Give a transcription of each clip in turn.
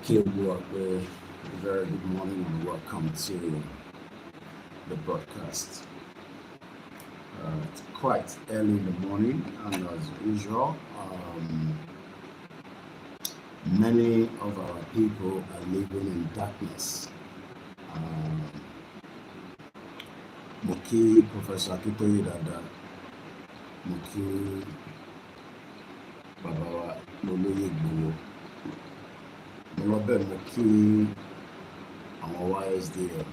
Okay, a very good morning and welcome to the broadcast. It's quite early in the morning, and as usual, many of our people are living in darkness. Moki Professor Akitoye Dada, Moki Baba Loloye Gbowo. Mo lọ bẹ́ẹ̀ mo kí àwọn YSDL,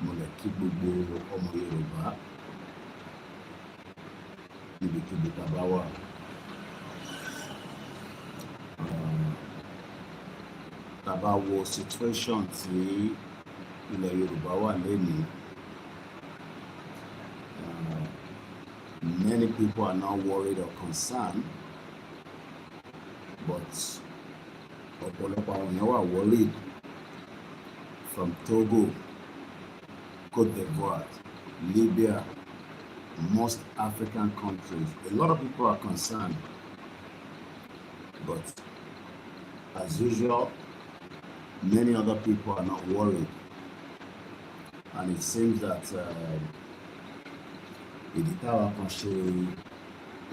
mo lè kí gbogbo ọmọ Yorùbá níbikíbi tá a bá wà. Tá a bá wo situation tí ilẹ̀ Yorùbá wà lónìí. Many people are now worried or concerned, but ọ̀pọ̀lọpọ̀ àwọn èèyàn wà worried from Togo, Côte d'Ivoire, Libya, most African countries. A lot of people are concerned, but as usual, many other people are not worried. And it seems that ìdí táwa kan ṣe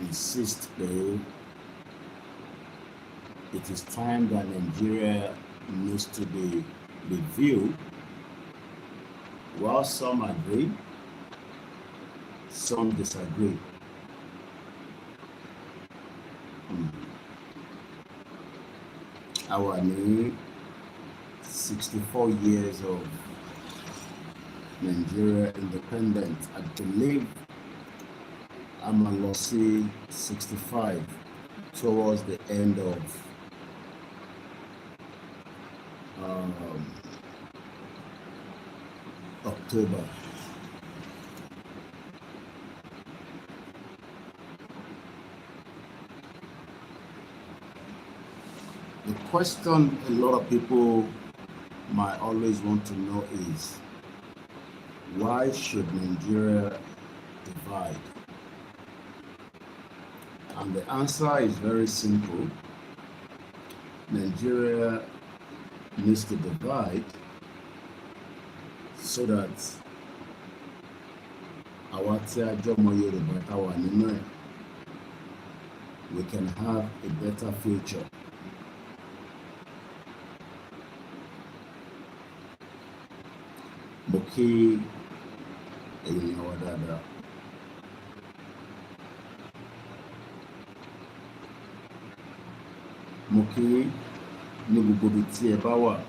insist pé it is time that Nigeria needs to be reviewed. While some agree, some disagree. Our ní 64 years of Nigeria independence. I believe I'm gonna see 65 towards the end of October. The question a lot of people might always want to know is, why should Nigeria divide? And the answer is very simple. Nigeria needs to divide so that our we can have a better future. Moki Wadada. Moki Nibububiti Ebawa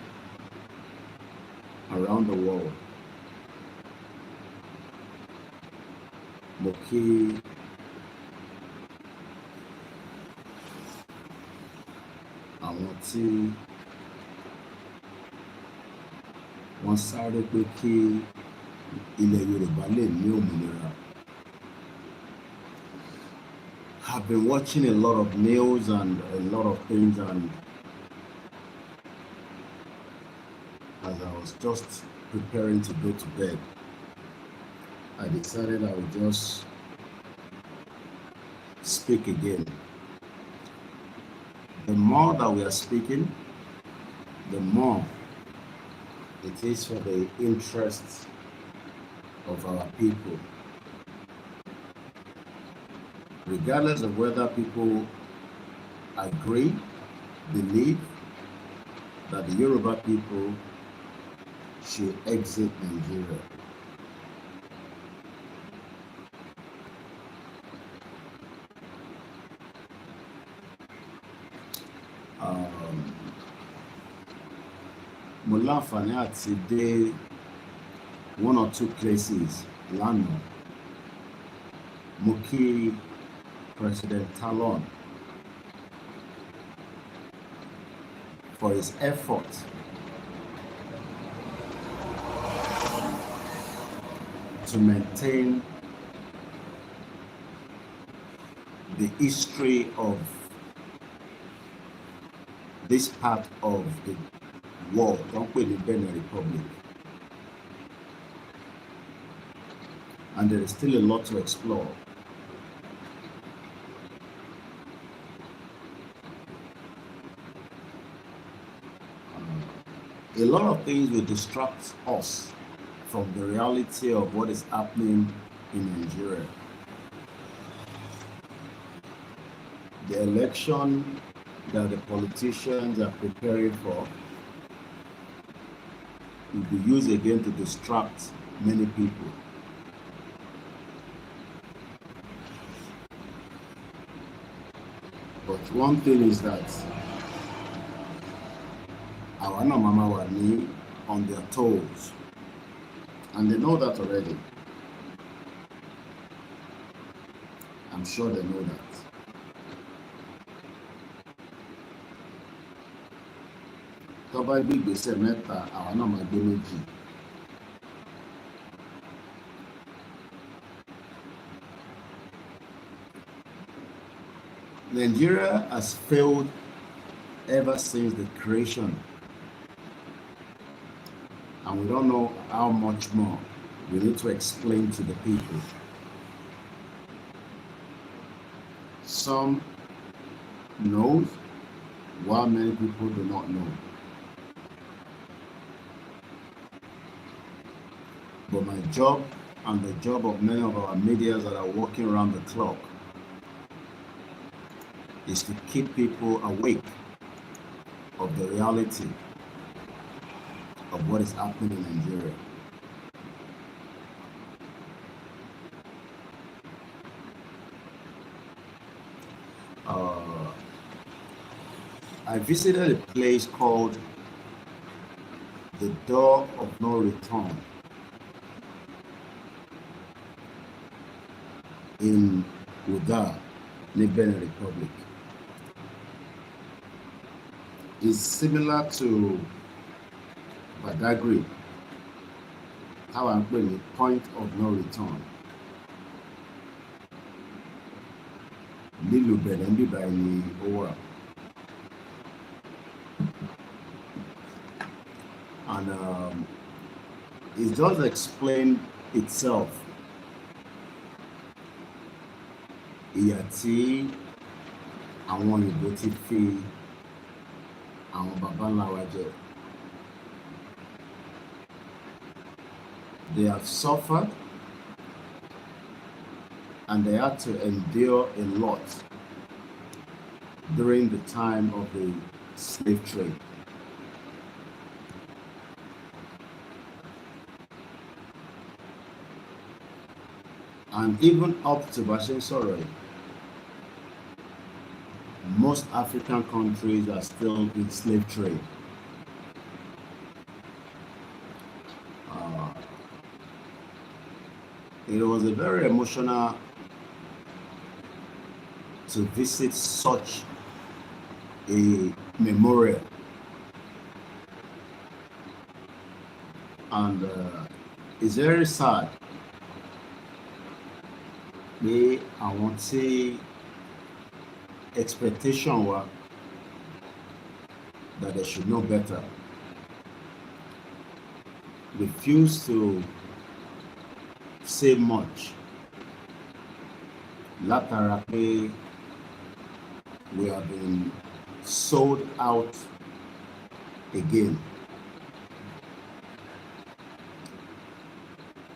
around the world. Moki àwọn tí wọ́n sáré pé kí ilẹ̀ Yorùbá lè ní òmìnira. I've been watching a lot of news and a lot of things, and as I was just preparing to go to bed, I decided I would just speak again. The more that we are speaking, the more it is for the interests of our people. Regardless of whether people agree, believe that the Yoruba people should exit Nigeria. Mo láǹfààní àti dé one or two places lánàá. Mo kí President Talon for his effort to maintain the history of this part of the world, don't put the Benin Republic. And there is still a lot to explore. A lot of things will distract us from the reality of what is happening in Nigeria. The election that the politicians are preparing for will be used again to distract many people. But one thing is that our mama were on their toes, and they know that already. I'm sure they know that. Tó bá gbé ìgbésẹ̀ mẹ́ta, àwọn náà máa gbé méjì. Nigeria has failed ever since the creation, and we don't know how much more we need to explain to the people. Some know, while many people do not know. But my job and the job of many of our medias that are working around the clock is to keep people awake of the reality of what is happening in Nigeria. I visited a place called the Door of No Return in Uda, Benin Republic. It's similar to Badagry, how I'm putting it, point of no return. Lilu Benin by ni Owa. And it does explain itself. Ìyà tí àwọn òyìnbó ti fi àwọn baba ńlá wa jẹ. They have suffered and they had to endure a lot during the time of the slave trade. And even up to Bashin Soroi, most African countries are still in slave trade. It was a very emotional to visit such a memorial. And it's very sad. I want to say expectation were that they should know better. Refuse to say much. Látara pé we have been sold out again.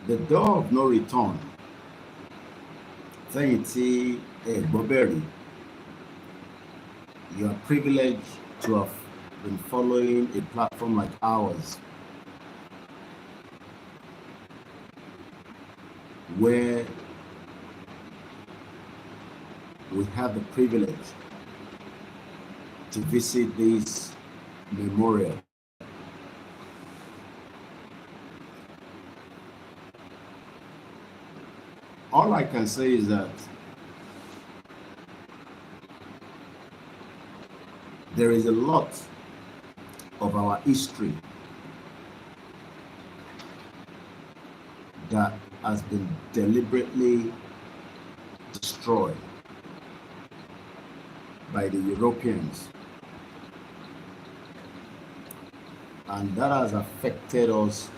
The door of no return. You are privileged to have been following a platform like ours, where we have the privilege to visit this memorial. All I can say is that there is a lot of our history that has been deliberately destroyed by the Europeans, and that has affected us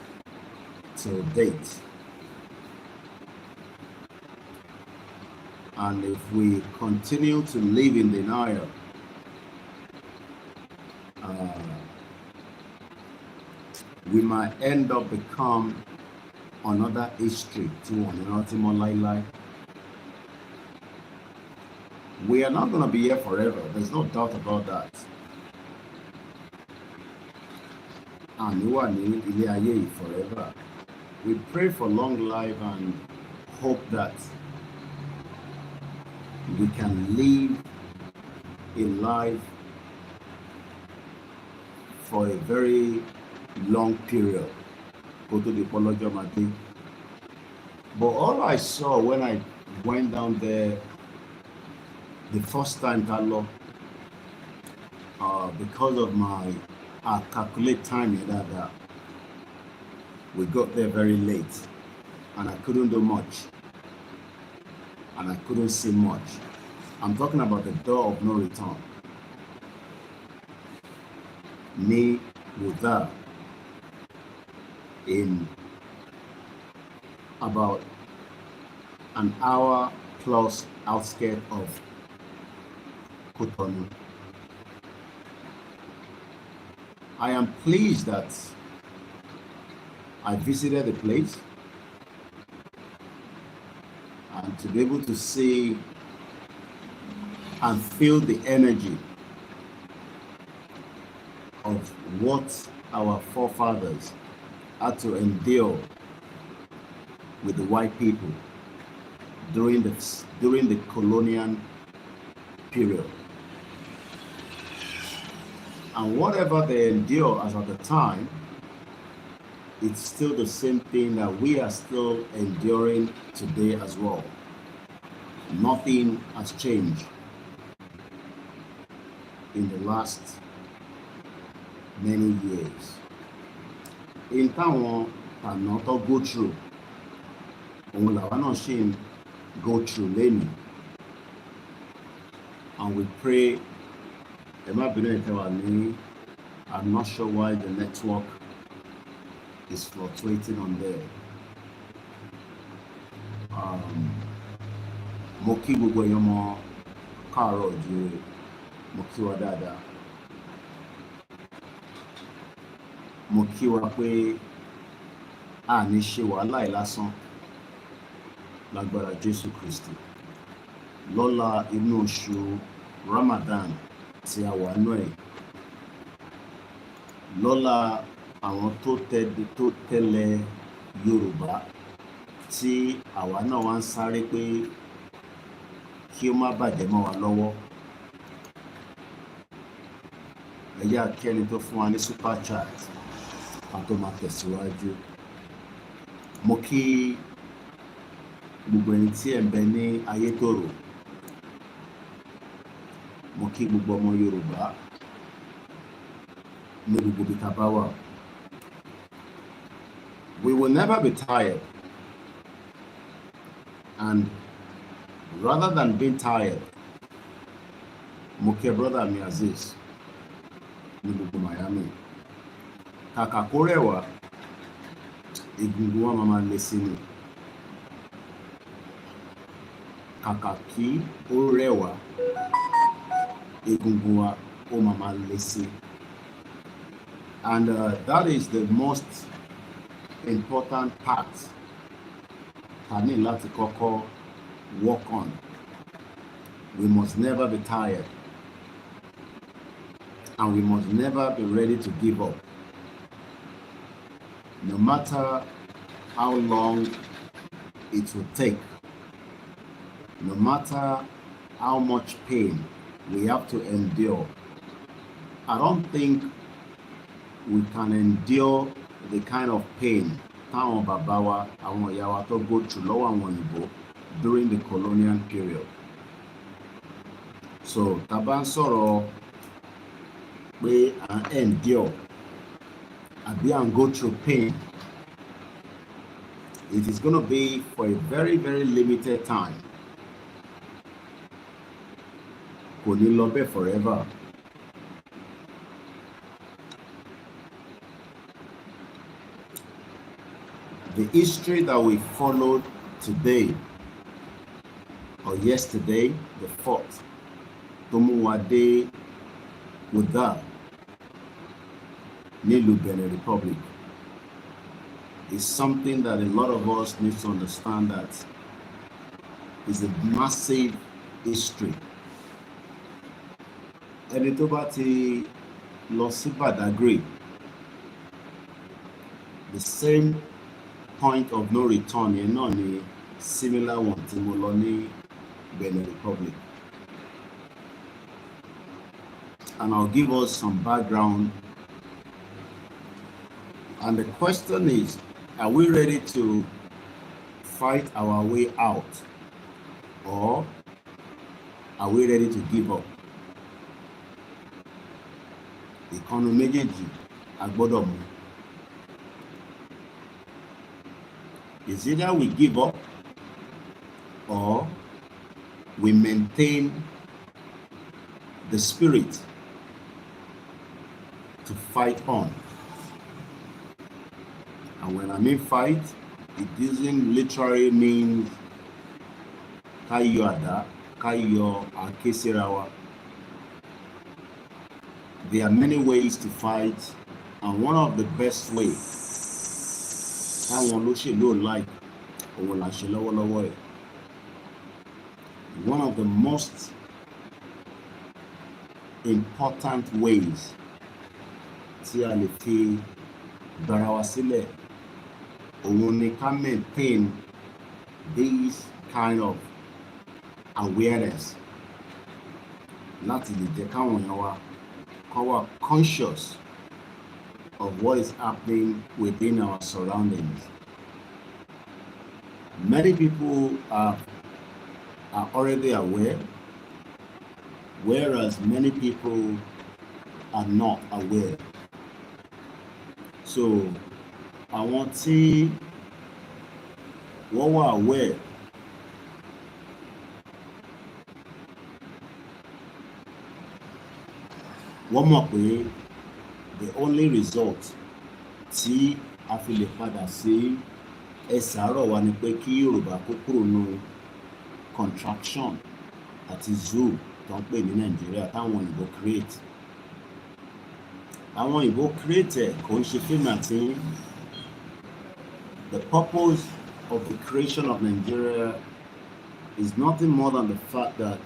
till date. And if we continue to live in denial, we might end up become another history to one life. We are not going to be here forever. There's no doubt about that. And you are here forever. We pray for long life and hope that we can live a life for a very long period. Go to the apology. But all I saw when I went down there the first time, Carlo, because of my calculate time that we got there very late, and I couldn't do much, and I couldn't see much. I'm talking about the door of no return. Ní Wùdà, in about an hour plus outskirts of Cotonou. I am pleased that I visited the place and to be able to see and feel the energy of what our forefathers had to endure with the white people during the colonial period. And whatever they endure as at the time, it's still the same thing that we are still enduring today as well. Nothing has changed in the last many years. In táwọn tàná tó go through, òun làwa náà ṣì ń go through lénìí. And we pray, I'm not sure why the network is fluctuating on there. Mo kí gbogbo èèyàn mọ káàárọ̀ oòjíire, mo kí wa dáadáa. Mo kí wa pé a ní ṣe wàhálà ìlásán lágbára Jésù Kristi. Lọ́la inú oṣù Ramadan tí a wà nú ẹ̀. Lọ́la àwọn tó tẹ̀lé Yorùbá tí àwa náà wá ń sáré pé kí ó má bàjẹ́ mọ́ wa lọ́wọ́. Ẹ jẹ́ akẹ́ni tó fún wa ní super chat a tó máa tẹ̀síwájú. Mo kí gbogbo ẹni tí ẹ̀ ń bẹ ní Ayétòrò. Mo kí gbogbo ọmọ Yorùbá ní gbogbo ibi tá a bá wà. We will never be tired, and rather than being tired, mo kí brother mi Aziz ní gbogbo Miami. Kàkà kó rẹwà, egungun wa máa lé sí ni. Kàkà kí ó rẹwà, egungun wa ó máa lé sí. And that is the most important part ta ní láti kọ́kọ́ work on. We must never be tired, and we must never be ready to give up. No matter how long it will take, no matter how much pain we have to endure, I don't think we can endure the kind of pain táwọn bàbá wa, àwọn ìyá wa tó go through lọ́wọ́ àwọn òyìnbó during the colonial period. So tá bá ń sọ̀rọ̀ pé à ń endure àbí à ń go through pain, it is going to be for a very, very limited time. Kò ní lọ bẹ́ẹ̀ forever. The history that we followed today or yesterday, the 4th, tó mú wa dé Wùdà nílùú Benin Republic, is something that a lot of us need to understand that is a massive history. Ẹni tó bá ti lọ sí Badagry, the same point of no return yẹn náà ni similar one tí mo lọ ní Benin Republic. And I'll give us some background. And the question is, are we ready to fight our way out, or are we ready to give up? Ìkànnì méjèèjì a gbọ́dọ̀ mú. It's either we give up or we maintain the spirit to fight on. And when I mean fight, it doesn't literally mean kayo ada, kayo akesirawa. There are many ways to fight, and one of the best ways one of the most important ways tí a lè fi bára wa sílẹ̀ òun ni ká maintain this kind of awareness láti lè jẹ́ káwọn èèyàn wa kó wà conscious of what is happening within our surroundings. Many people are already aware, whereas many people are not aware. So, àwọn tí wọ́n wà aware wọ́n mọ̀ pé the only result tí a fi lè padà sí ẹ̀sàárọ̀ wa ni pé kí Yorùbá kó kúrò nínú contraction àti zoo tó ń pè ní Nàìjíríà táwọn òyìnbó create. Àwọn òyìnbó create kò ń ṣe fíìmù àti the purpose of the creation of Nigeria is nothing more than the fact that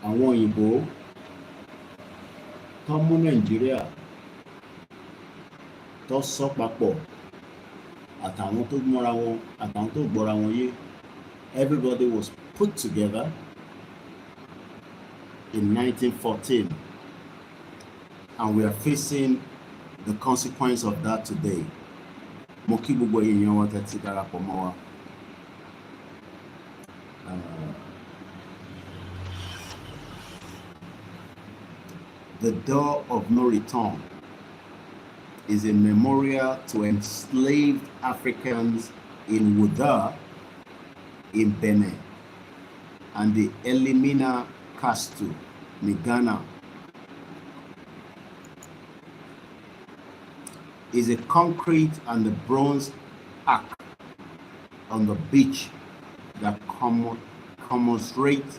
àwọn òyìnbó tó mú Nàìjíríà tó sọ papọ̀ àtàwọn tó gbọ́ra wọn àtàwọn tó gbọ́ra wọn yé, everybody was put together in 1914, and we are facing the consequence of that today. Mo kí gbogbo èèyàn wọn tẹ́tí darapọ̀ mọ́ wa. The door of no return is a memorial to enslaved Africans in Wuda, in Benin, and the Elimina Kastu, in Ghana. Is a concrete and a bronze arc on the beach that commemorates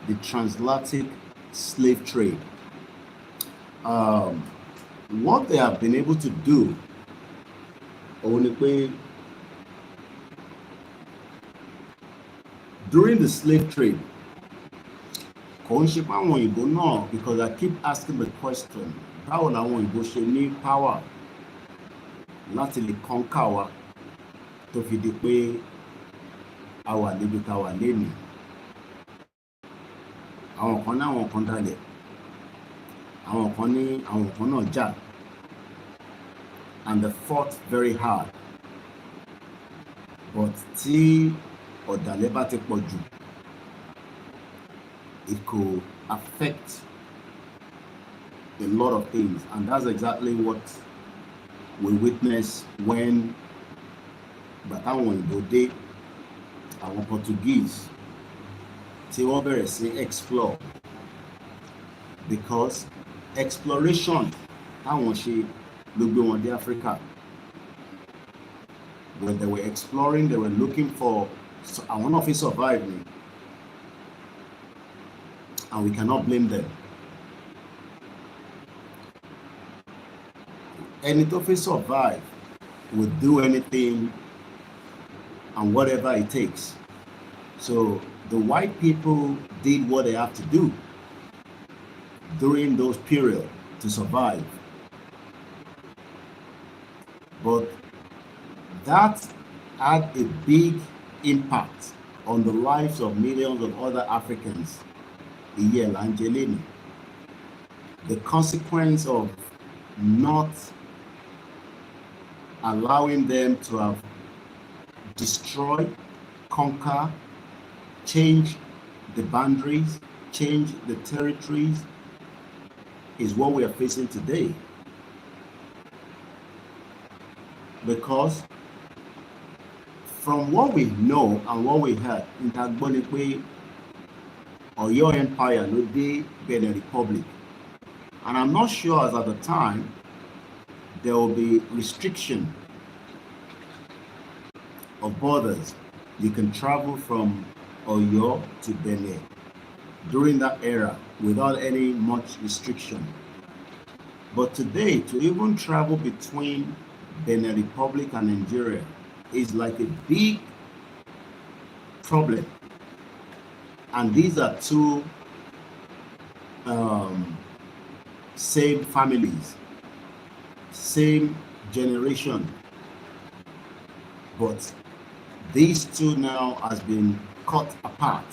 the transatlantic slave trade. What they have been able to do during the slave trade, because I keep asking the question, how làwọn òyìnbó ṣe ní power láti lè conquer wa tó fi di pé a wà níbi tá wà lénìí. Àwọn kan náwọn kan dalẹ̀, àwọn kan ní àwọn kan náà jà, and they fought very hard. But tí ọ̀dàlẹ̀ bá ti pọ̀ jù, it could affect a lot of things, and that's exactly what we witness when àwọn òyìnbó dé, àwọn Portuguese tí wọ́n bẹ̀rẹ̀ sí explore, because exploration táwọn ṣe ló gbé wọn dé Africa. When they were exploring, they were looking for, àwọn náà fi survive ni, and we cannot blame them. Ẹni tó fi survive would do anything and whatever it takes. So the white people did what they have to do during those periods to survive. But that had a big impact on the lives of millions of other Africans. The consequence of not allowing them to have destroyed, conquer, change the boundaries, change the territories, is what we are facing today. Because From what we know and what we heard, in Tagbonipe, Oyo Empire, no dey Benin Republic. And I'm not sure as at the time there will be restriction of borders. You can travel from Oyo to Benin during that era without any much restriction. But today, to even travel between Benin Republic and Nigeria is like a big problem. And these are two same families, same generation, but these two now has been cut apart.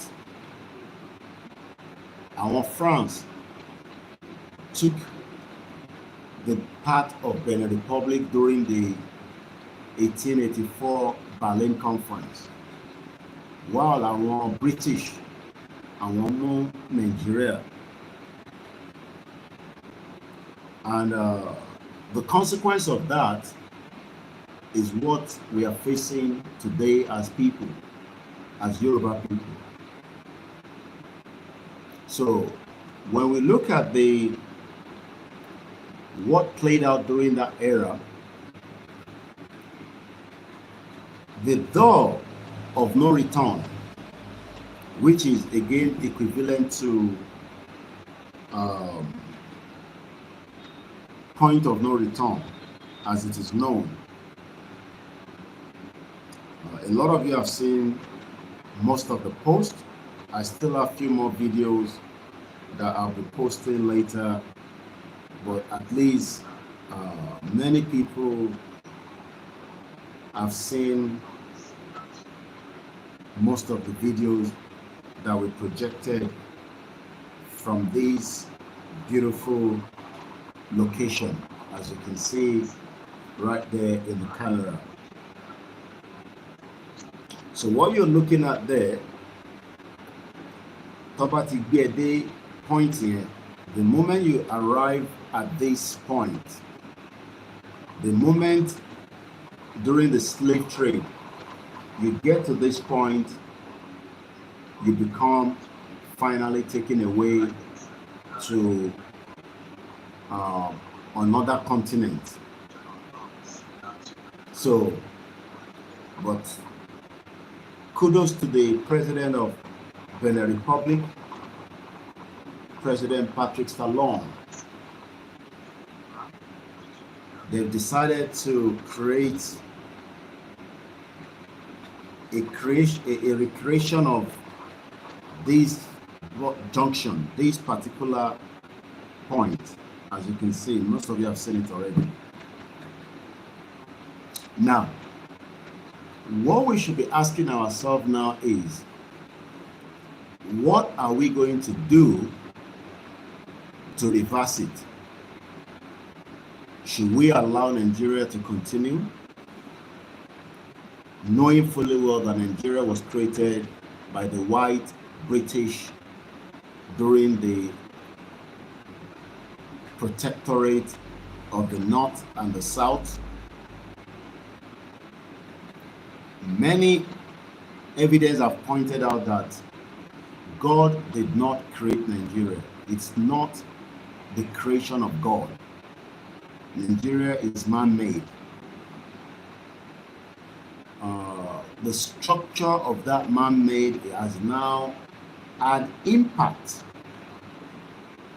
Our France took the part of Benin Republic during the 1884 Berlin Conference, while our British and one Nigeria. And the consequence of that is what we are facing today as people, as Yoruba people. So when we look at what played out during that era, the door of no return, which is again equivalent to point of no return, as it is known. A lot of you have seen most of the posts. I still have a few more videos that I'll be posting later, but at least many people have seen most of the videos that we projected from this beautiful location, as you can see right there in the camera. So what you're looking at there, Topati Bede point here, the moment you arrive at this point, the moment during the slave trade, you get to this point, you become finally taken away to another continent. So, but kudos to the president of Benin Republic, President Patrick Talon. They've decided to create a recreation of this junction, this particular point. As you can see, most of you have seen it already. Now, what we should be asking ourselves now is, what are we going to do to reverse it? Should we allow Nigeria to continue, knowing fully well that Nigeria was created by the white British during the protectorate of the North and the South? Many evidence have pointed out that God did not create Nigeria. It's not the creation of God. Nigeria is man-made. The structure of that man-made has now had impact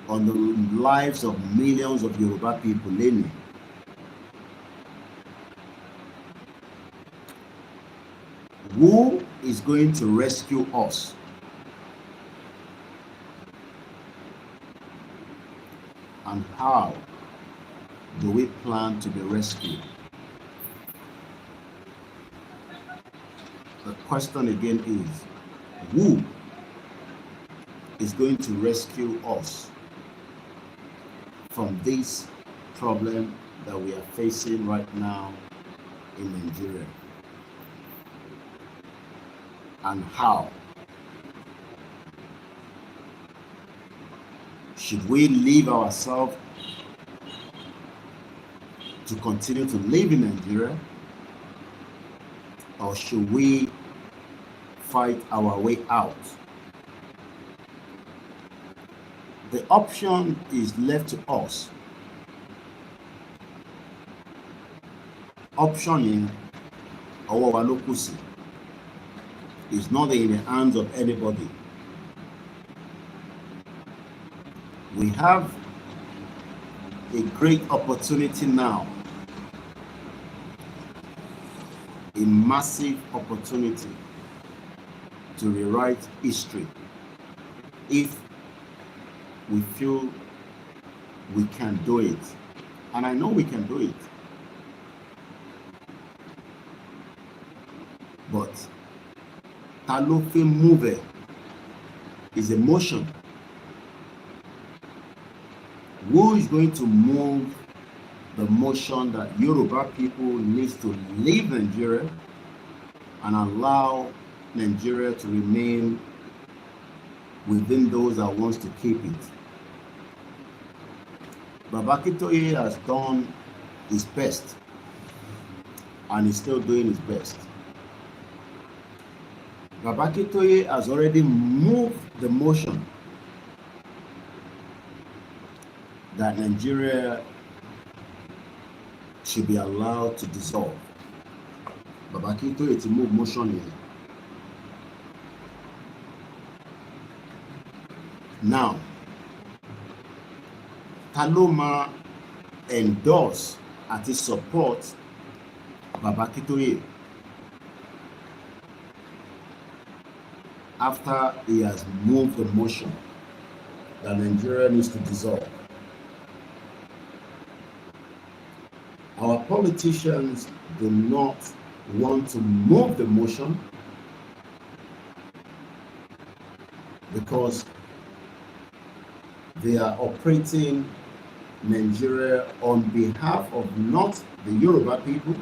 on the lives of millions of Yoruba people living. Who is going to rescue us? And how do we plan to be rescued? The question again is, who is going to rescue us from this problem that we are facing right now in Nigeria? And how? Should we leave ourselves to continue to live in Nigeria? or should we fight our way out? The option is left to us. Option in ọwọ́ wa ló kù sí. It's not in the hands of anybody. We have a great opportunity now, a massive opportunity to rewrite history if we feel we can do it. And I know we can do it. But ta ló fẹ́ move is emotion. Who is going to move the motion that Yoruba people needs to leave Nigeria and allow Nigeria to remain within those that wants to keep it? Baba Akintoye has done his best and is still doing his best. Baba Akintoye has already moved the motion that Nigeria should be allowed to dissolve. Baba Akintoye ti move motion here. Now, ta ló máa endorse àti support Baba Akintoye after he has moved the motion that Nigeria needs to dissolve? Our politicians do not want to move the motion because they are operating Nigeria on behalf of not the Yoruba people,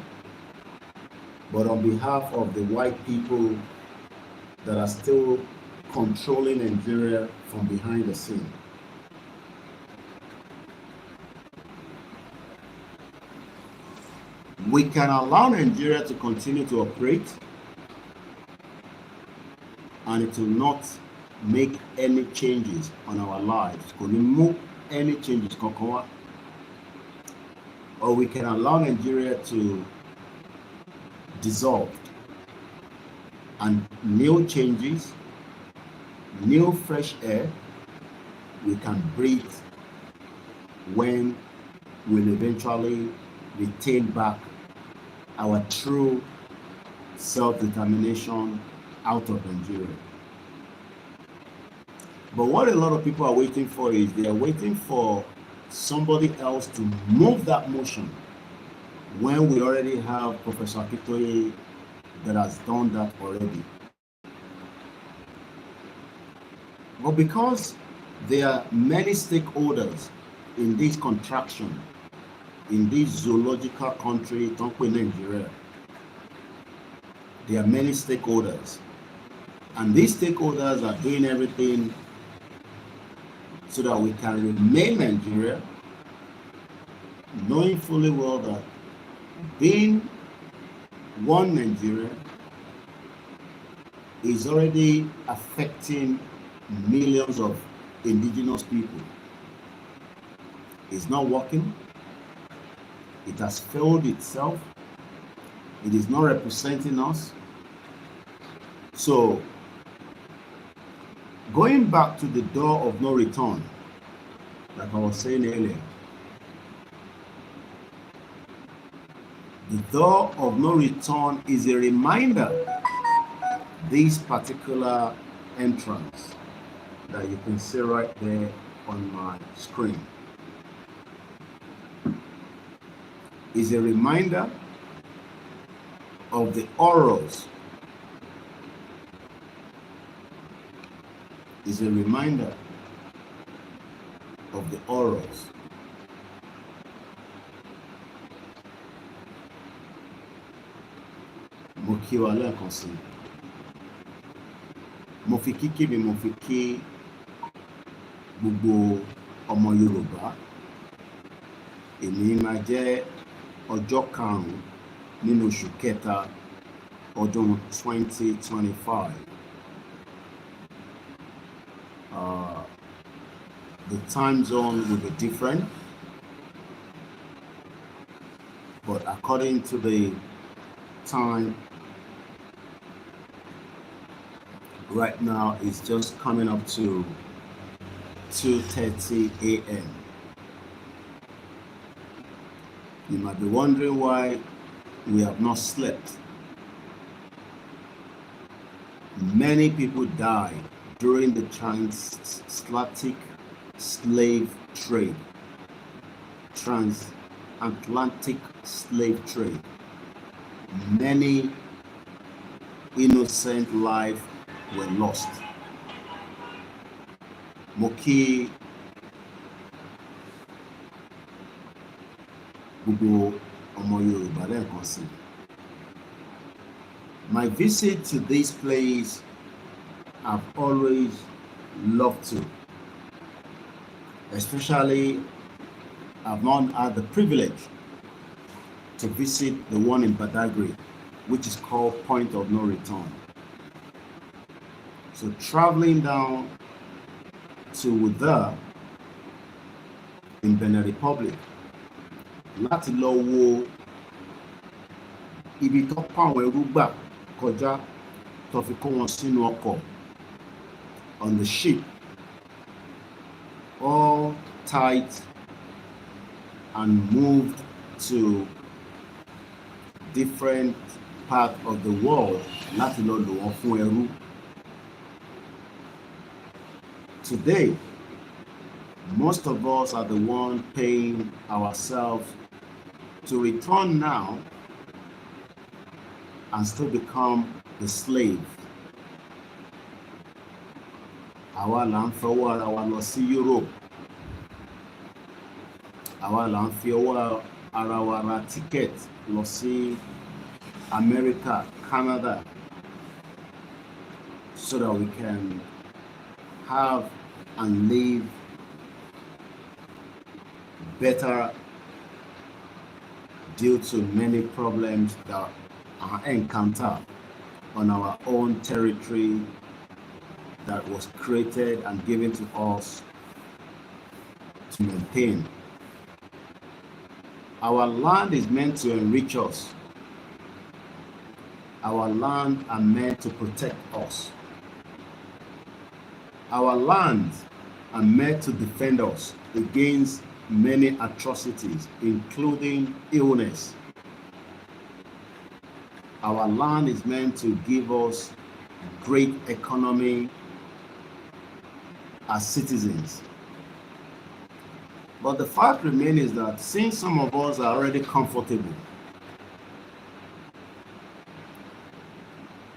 but on behalf of the white people that are still controlling Nigeria from behind the scene. We can allow Nigeria to continue to operate and it will not make any changes on our lives. Kò ní mú any changes kankan wá. Or we can allow Nigeria to dissolve and new changes, new fresh air we can breathe when we'll eventually retain back our true self-determination out of Nigeria. But what a lot of people are waiting for is they are waiting for somebody else to move that motion when we already have Professor Akintoye that has done that already. But because there are many stakeholders in this contraction, in this zoological country, Nigeria, there are many stakeholders. And these stakeholders are doing everything so that we can remain Nigeria, knowing fully well that being one Nigeria is already affecting millions of indigenous people. It's not working. It has failed itself. It is not representing us. So, going back to the door of no return, like I was saying earlier, the door of no return is a reminder, this particular entrance that you can see right there on my screen is a reminder of the horrors, is a reminder of the horrors mo kí wa lẹ́ẹ̀kan sí, mo fi kíkí mi mo fi kí gbogbo ọmọ Yorùbá. Èmi máa jẹ́ ọjọ́ 5 nínú oṣù kẹta ọdún 2025. The time zone will be different, but according to the time right now, it's just coming up to 2:30 a.m. You might be wondering why we have not slept. Many people died during the transatlantic slave trade, transatlantic slave trade. Many innocent lives were lost. Mo kí gbogbo ọmọ Yorùbá lẹ́ẹ̀kan sí. My visit to this place, I've always loved to. Especially, I've not had the privilege to visit the one in Badagry, which is called Point of No Return. So traveling down to there in Benin Republic, láti lọ wo ibi tó pa àwọn ẹrú gbà kọjá tó fi kó wọn sínú ọkọ̀ on the ship, all tight and moved to different parts of the world láti lọ lò wọ́n fún ẹrú. Today, most of us are the one paying ourselves to return now and still become the slave. Àwa là ń fọwọ́ ara wa lọ sí Europe. Àwa là ń fi ọwọ́ ara wa ra ticket lọ sí America, Canada, so that we can have and live better due to many problems that are encountered on our own territory that was created and given to us to maintain. Our land is meant to enrich us. Our land are meant to protect us. Our lands are meant to defend us against many atrocities, including illness. Our land is meant to give us great economy as citizens. But the fact remains is that since some of us are already comfortable,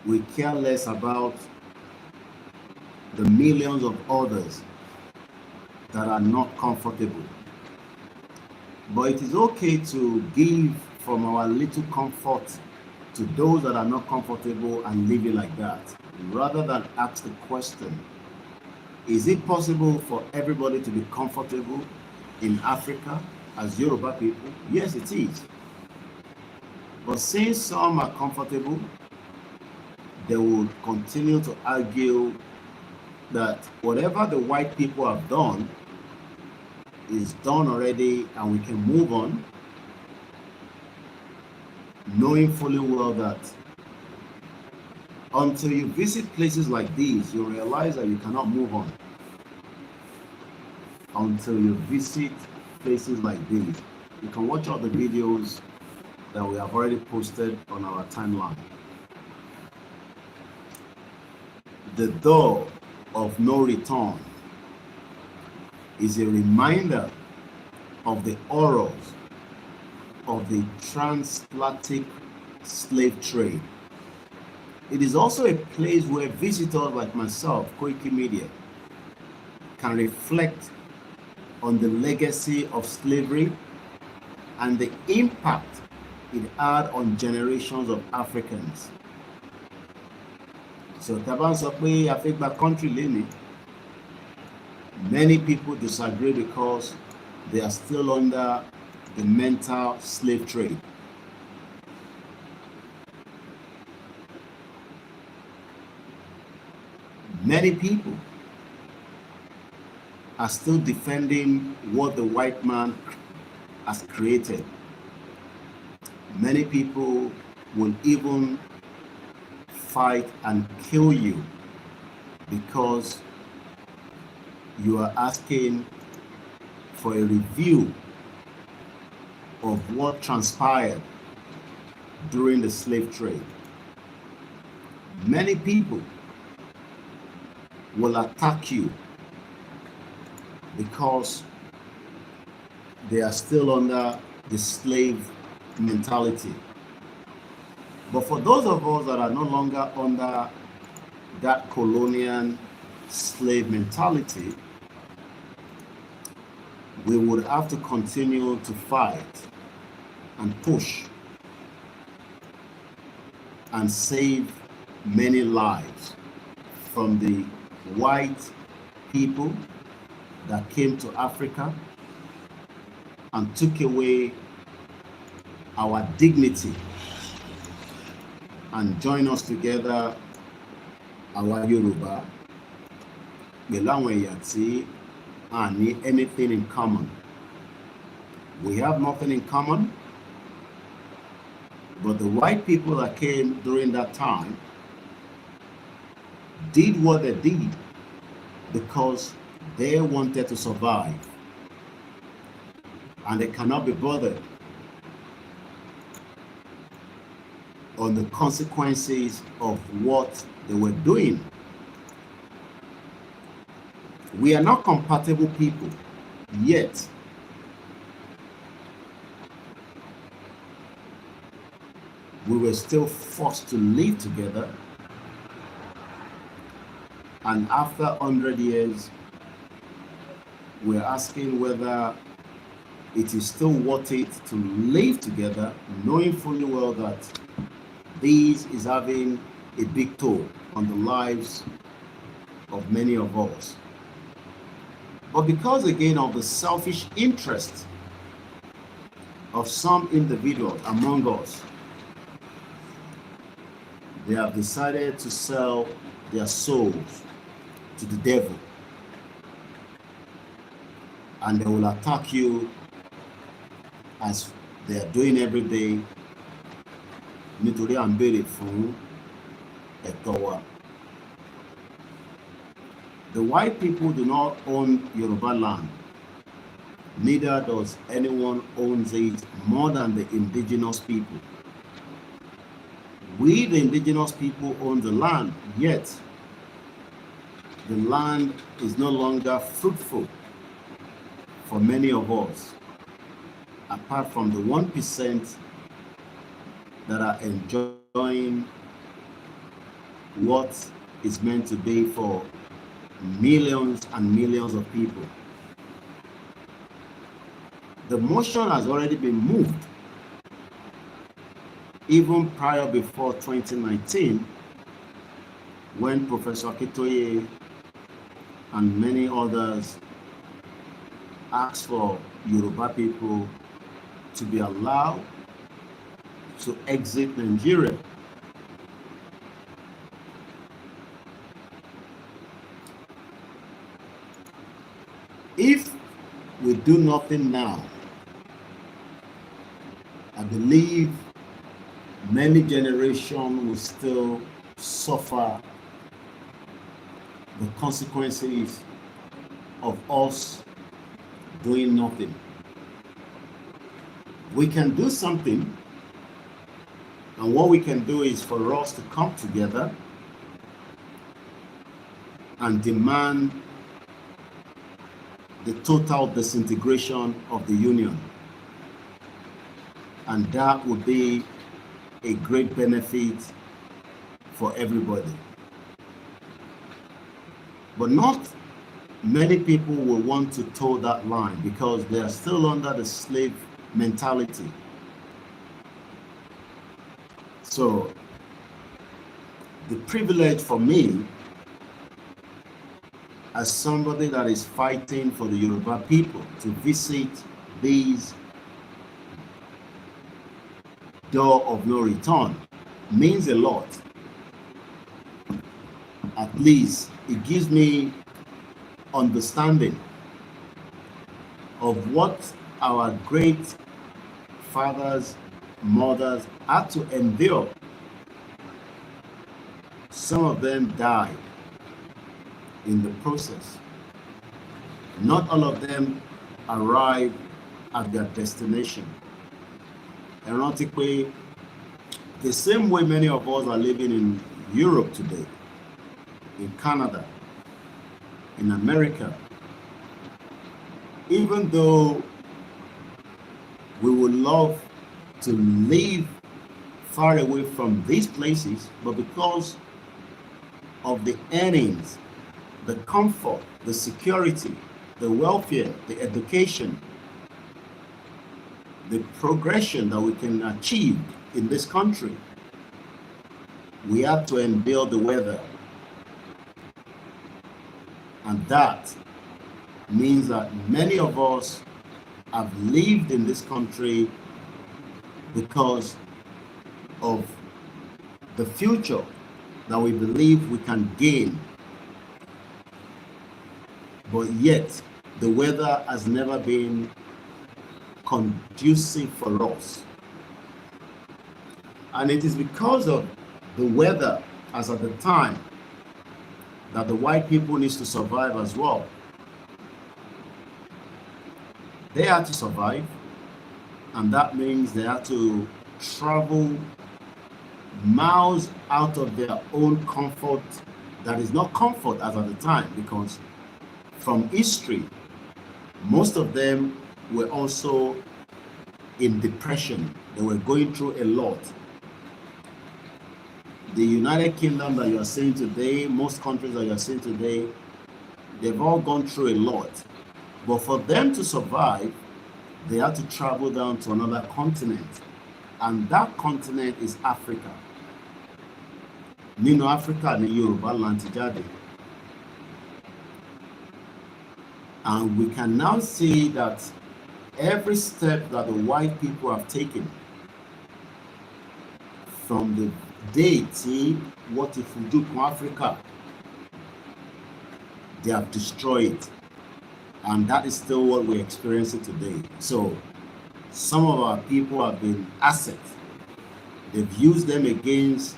we care less about the millions of others that are not comfortable. But it is okay to give from our little comfort to those that are not comfortable and live it like that, rather than ask the question, is it possible for everybody to be comfortable in Africa as Yoruba people? Yes, it is. But since some are comfortable, they will continue to argue that whatever the white people have done is done already and we can move on, knowing fully well that until you visit places like these, you realize that you cannot move on. Until you visit places like these, you can watch all the videos that we have already posted on our timeline. The door of no return is a reminder of the horrors of the transatlantic slave trade. It is also a place where visitors like myself, Koikimedia, can reflect on the legacy of slavery and the impact it had on generations of Africans. So Taban sọ pé a fẹ́ gba country lénìí. Many people disagree because they are still under the mental slave trade. Many people are still defending what the white man has created. Many people will even fight and kill you because you are asking for a review of what transpired during the slave trade. Many people will attack you because they are still under the slave mentality. But for those of us that are no longer under that colonial slave mentality, we would have to continue to fight and push and save many lives from the white people that came to Africa and took away our dignity and join us together, our Yoruba, and anything in common. We have nothing in common, but the white people that came during that time did what they did because they wanted to survive, and they cannot be bothered on the consequences of what they were doing. We are not compatible people, yet we were still forced to live together. And after 100 years, we're asking whether it is still worth it to live together, knowing fully well that this is having a big toll on the lives of many of us. But because again of the selfish interest of some individuals among us, they have decided to sell their souls to the devil, and they will attack you as they are doing every day. Nítorí à ń béèrè fún ẹ̀tọ́ wa. The white people do not own Yoruba land. Neither does anyone own it more than the indigenous people. We, the indigenous people, own the land, yet the land is no longer fruitful for many of us, apart from the 1% that are enjoying what is meant to be for millions and millions of people. The motion has already been moved, even prior before 2019, when Professor Akitoye and many others asked for Yoruba people to be allowed to exit Nigeria. If we do nothing now, I believe many generations will still suffer the consequences of us doing nothing. We can do something, and what we can do is for us to come together and demand the total disintegration of the Union. And that would be a great benefit for everybody. But not many people will want to toe that line because they are still under the slave mentality. So the privilege for me as somebody that is fighting for the Yoruba people to visit these door of no return means a lot. At least it gives me understanding of what our great fathers, mothers had to endure. Some of them died in the process. Not all of them arrived at their destination. Ironically, the same way many of us are living in Europe today, in Canada, in America, even though we would love to live far away from these places, but because of the earnings, the comfort, the security, the welfare, the education, the progression that we can achieve in this country, we have to endure the weather. And that means that many of us have lived in this country because of the future that we believe we can gain. But yet, the weather has never been conducive for us. And it is because of the weather as at the time that the white people need to survive as well. They had to survive, and that means they had to travel miles out of their own comfort that is not comfort as at the time, because from history, most of them were also in depression. They were going through a lot. The United Kingdom that you are seeing today, most countries that you are seeing today, they've all gone through a lot. But for them to survive, they had to travel down to another continent. And that continent is Africa. Nínú Africa ní Yorùbá land ti jáde. And we can now see that every step that the white people have taken from the day tí what if we do to Africa, they have destroyed it. And that is still what we're experiencing today. So some of our people have been assets. They've used them against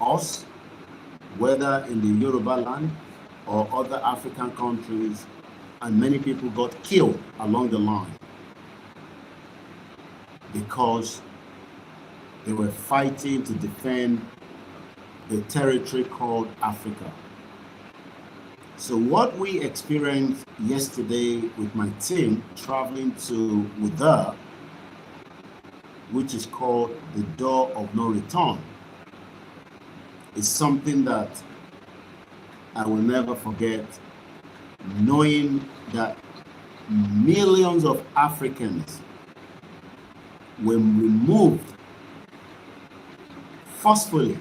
us, whether in the Yoruba land or other African countries, and many people got killed along the line because they were fighting to defend the territory called Africa. So what we experienced yesterday with my team traveling to Wida, which is called the Door of No Return, is something that I will never forget, knowing that millions of Africans were removed forcefully.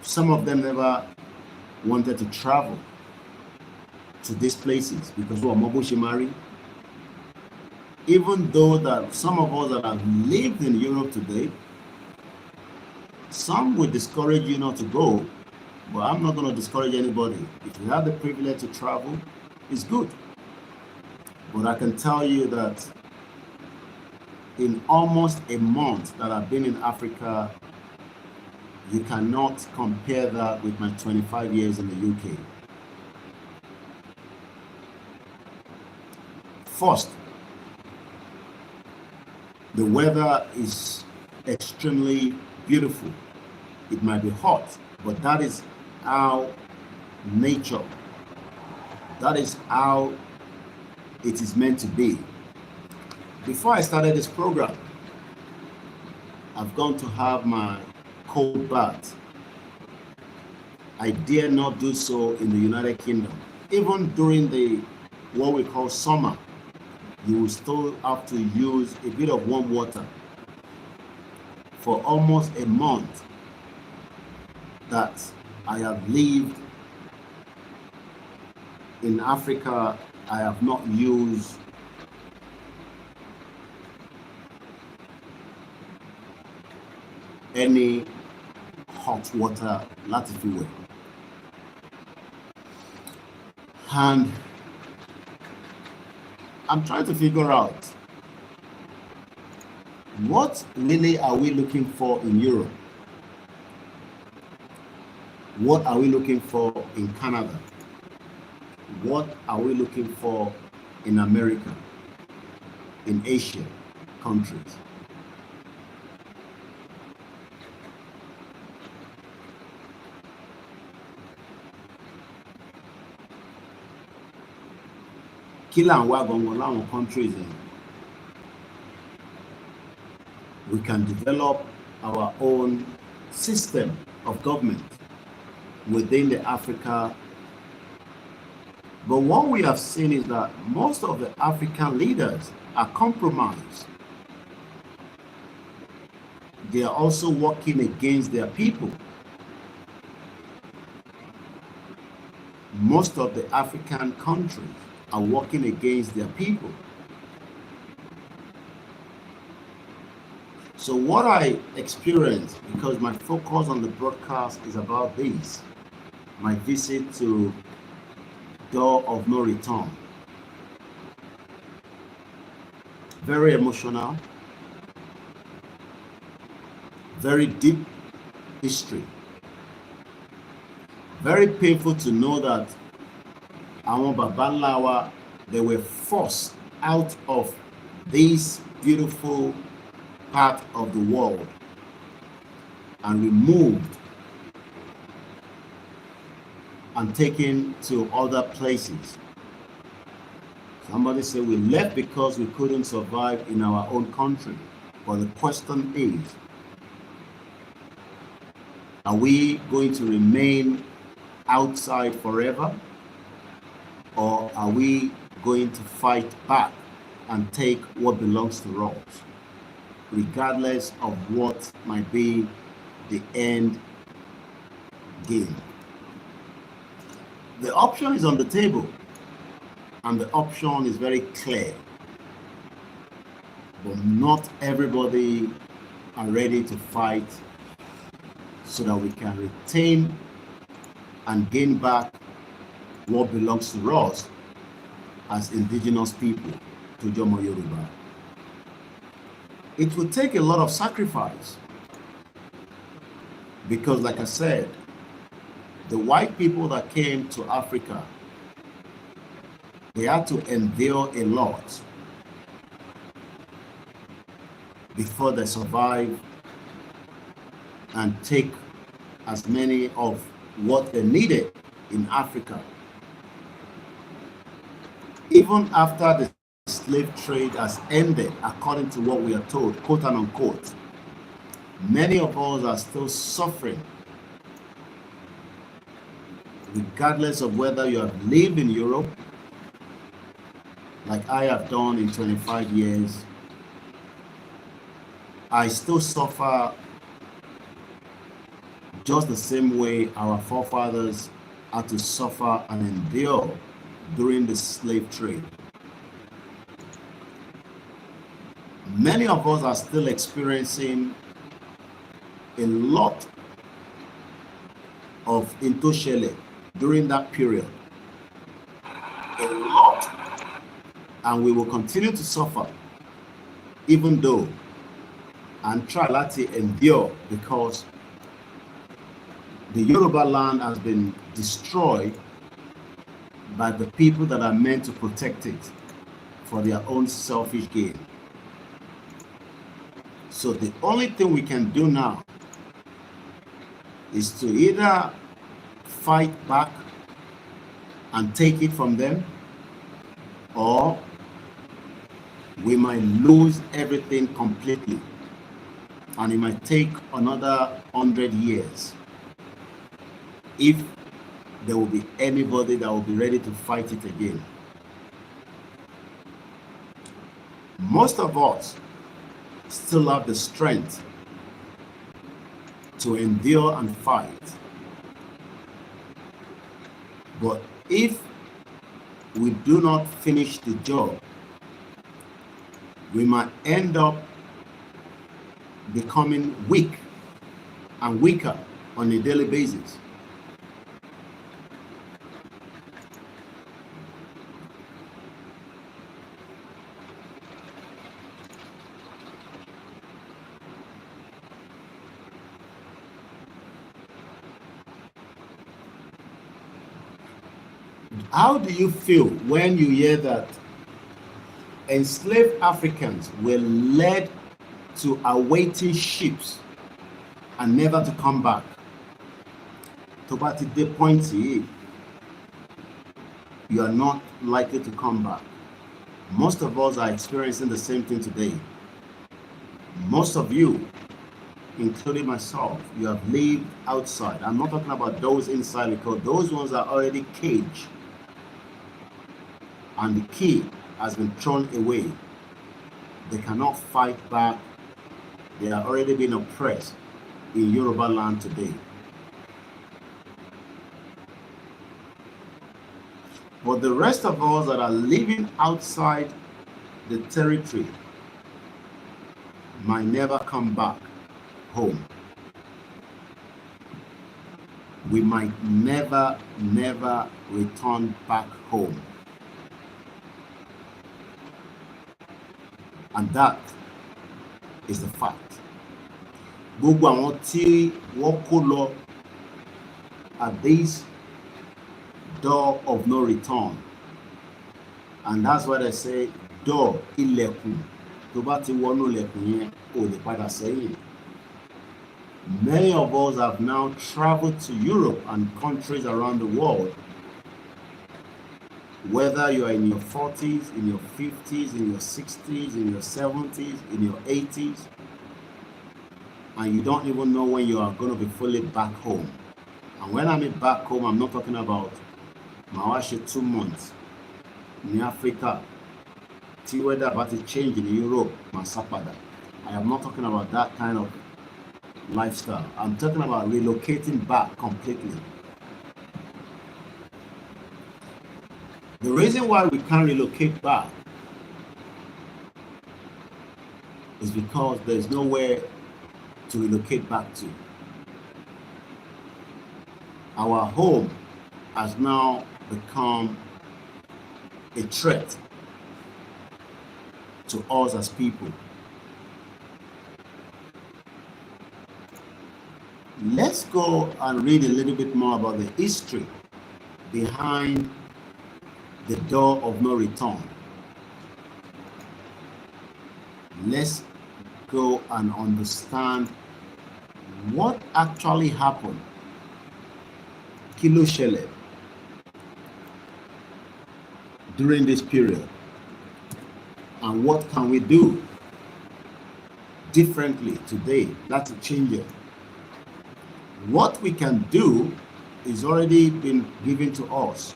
Some of them never wanted to travel to these places because we are Moboshimari. Even though that some of us that have lived in Europe today, some will discourage you not to go, but I'm not going to discourage anybody. If you have the privilege to travel, it's good. But I can tell you that in almost a month that I've been in Africa, you cannot compare that with my 25 years in the UK. First, the weather is extremely beautiful. It might be hot, but that is how nature, that is how it is meant to be. Before I started this program, I've gone to have my cold bath. I dare not do so in the United Kingdom. Even during the what we call summer, you will still have to use a bit of warm water. For almost a month that I have lived in Africa, I have not used any hot water láti fi wẹ̀. And I'm trying to figure out what really are we looking for in Europe? What are we looking for in Canada? What are we looking for in America, in Asian countries? Kí là ń wá gangan láwọn countries yẹn? We can develop our own system of government within the Africa. But what we have seen is that most of the African leaders are compromised. They are also working against their people. Most of the African countries are working against their people. So what I experienced, because my focus on the broadcast is about this, my visit to Door of No Return. Very emotional, very deep history. Very painful to know that àwọn baba ńlá wa, they were forced out of this beautiful part of the world and removed and taken to other places. Somebody said we left because we couldn't survive in our own country. But the question is, are we going to remain outside forever? Or are we going to fight back and take what belongs to us, regardless of what might be the end game? The option is on the table, and the option is very clear. But not everybody are ready to fight so that we can retain and gain back what belongs to us as indigenous people, to Jomo Yoruba. It will take a lot of sacrifice because, like I said, the white people that came to Africa, they had to endure a lot before they survive and take as many of what they needed in Africa. Even after the slave trade has ended, according to what we are told, quote and unquote, many of us are still suffering, regardless of whether you have lived in Europe, like I have done in 25 years. I still suffer just the same way our forefathers had to suffer and endure during the slave trade. Many of us are still experiencing a lot of intoshele during that period. A lot. And we will continue to suffer, even though and try to endure, because the Yoruba land has been destroyed by the people that are meant to protect it for their own selfish gain. So the only thing we can do now is to either fight back and take it from them, or we might lose everything completely, and it might take another 100 years if there will be anybody that will be ready to fight it again. Most of us still have the strength to endure and fight. But if we do not finish the job, we might end up becoming weak and weaker on a daily basis. How do you feel when you hear that enslaved Africans were led to awaiting ships and never to come back? To bá ti dé point yìí, you are not likely to come back. Most of us are experiencing the same thing today. Most of you, including myself, you have lived outside. I'm not talking about those inside, because those ones are already caged and the key has been thrown away. They cannot fight back. They are already being oppressed in Yoruba land today. But the rest of us that are living outside the territory might never come back home. We might never return back home. And that is the fact. Gbogbo àwọn tí wọ́n kó lọ at this door of no return, and that's why they say door ilẹ̀kùn, tó bá ti wọnú ilẹ̀kùn yẹn ò lè padà sẹ́yìn. Many of us have now traveled to Europe and countries around the world. Whether you are in your 40s, in your 50s, in your 60s, in your 70s, in your 80s, and you don't even know when you are going to be fully back home. And when I mean back home, I'm not talking about Mawashi 2 months in Africa, see whether about to change in Europe, Masapada. I am not talking about that kind of lifestyle. I'm talking about relocating back completely. The reason why we can't relocate back is because there's nowhere to relocate back to. Our home has now become a threat to us as people. Let's go and read a little bit more about the history behind the door of no return. Let's go and understand what actually happened. Kí ló ṣẹlẹ̀ during this period, and what can we do differently today that's a change it. What we can do is already been given to us,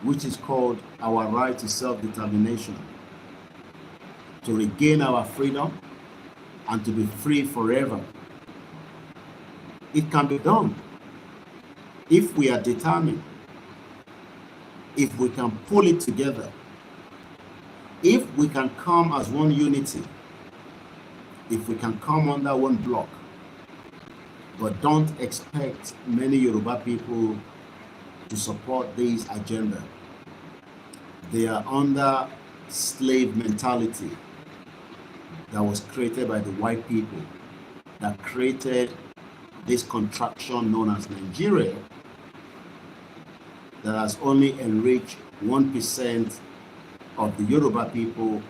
which is called our right to self-determination, to regain our freedom and to be free forever. It can be done if we are determined, if we can pull it together, if we can come as one unity, if we can come under one block. But don't expect many Yoruba people to support this agenda. They are under slave mentality that was created by the white people, that created this contraction known as Nigeria, that has only enriched 1% of the Yoruba people,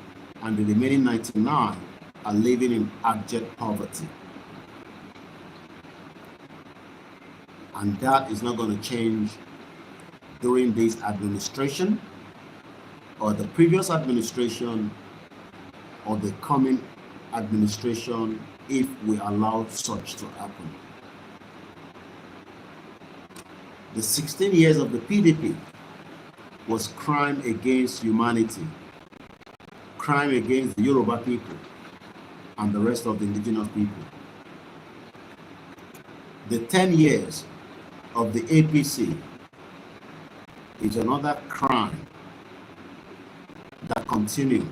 and the remaining 99 are living in abject poverty. And that is not going to change during this administration, or the previous administration, or the coming administration, if we allow such to happen. The 16 years of the PDP was crime against humanity, crime against the Yoruba people and the rest of the indigenous people. The 10 years of the APC is another crime that continues.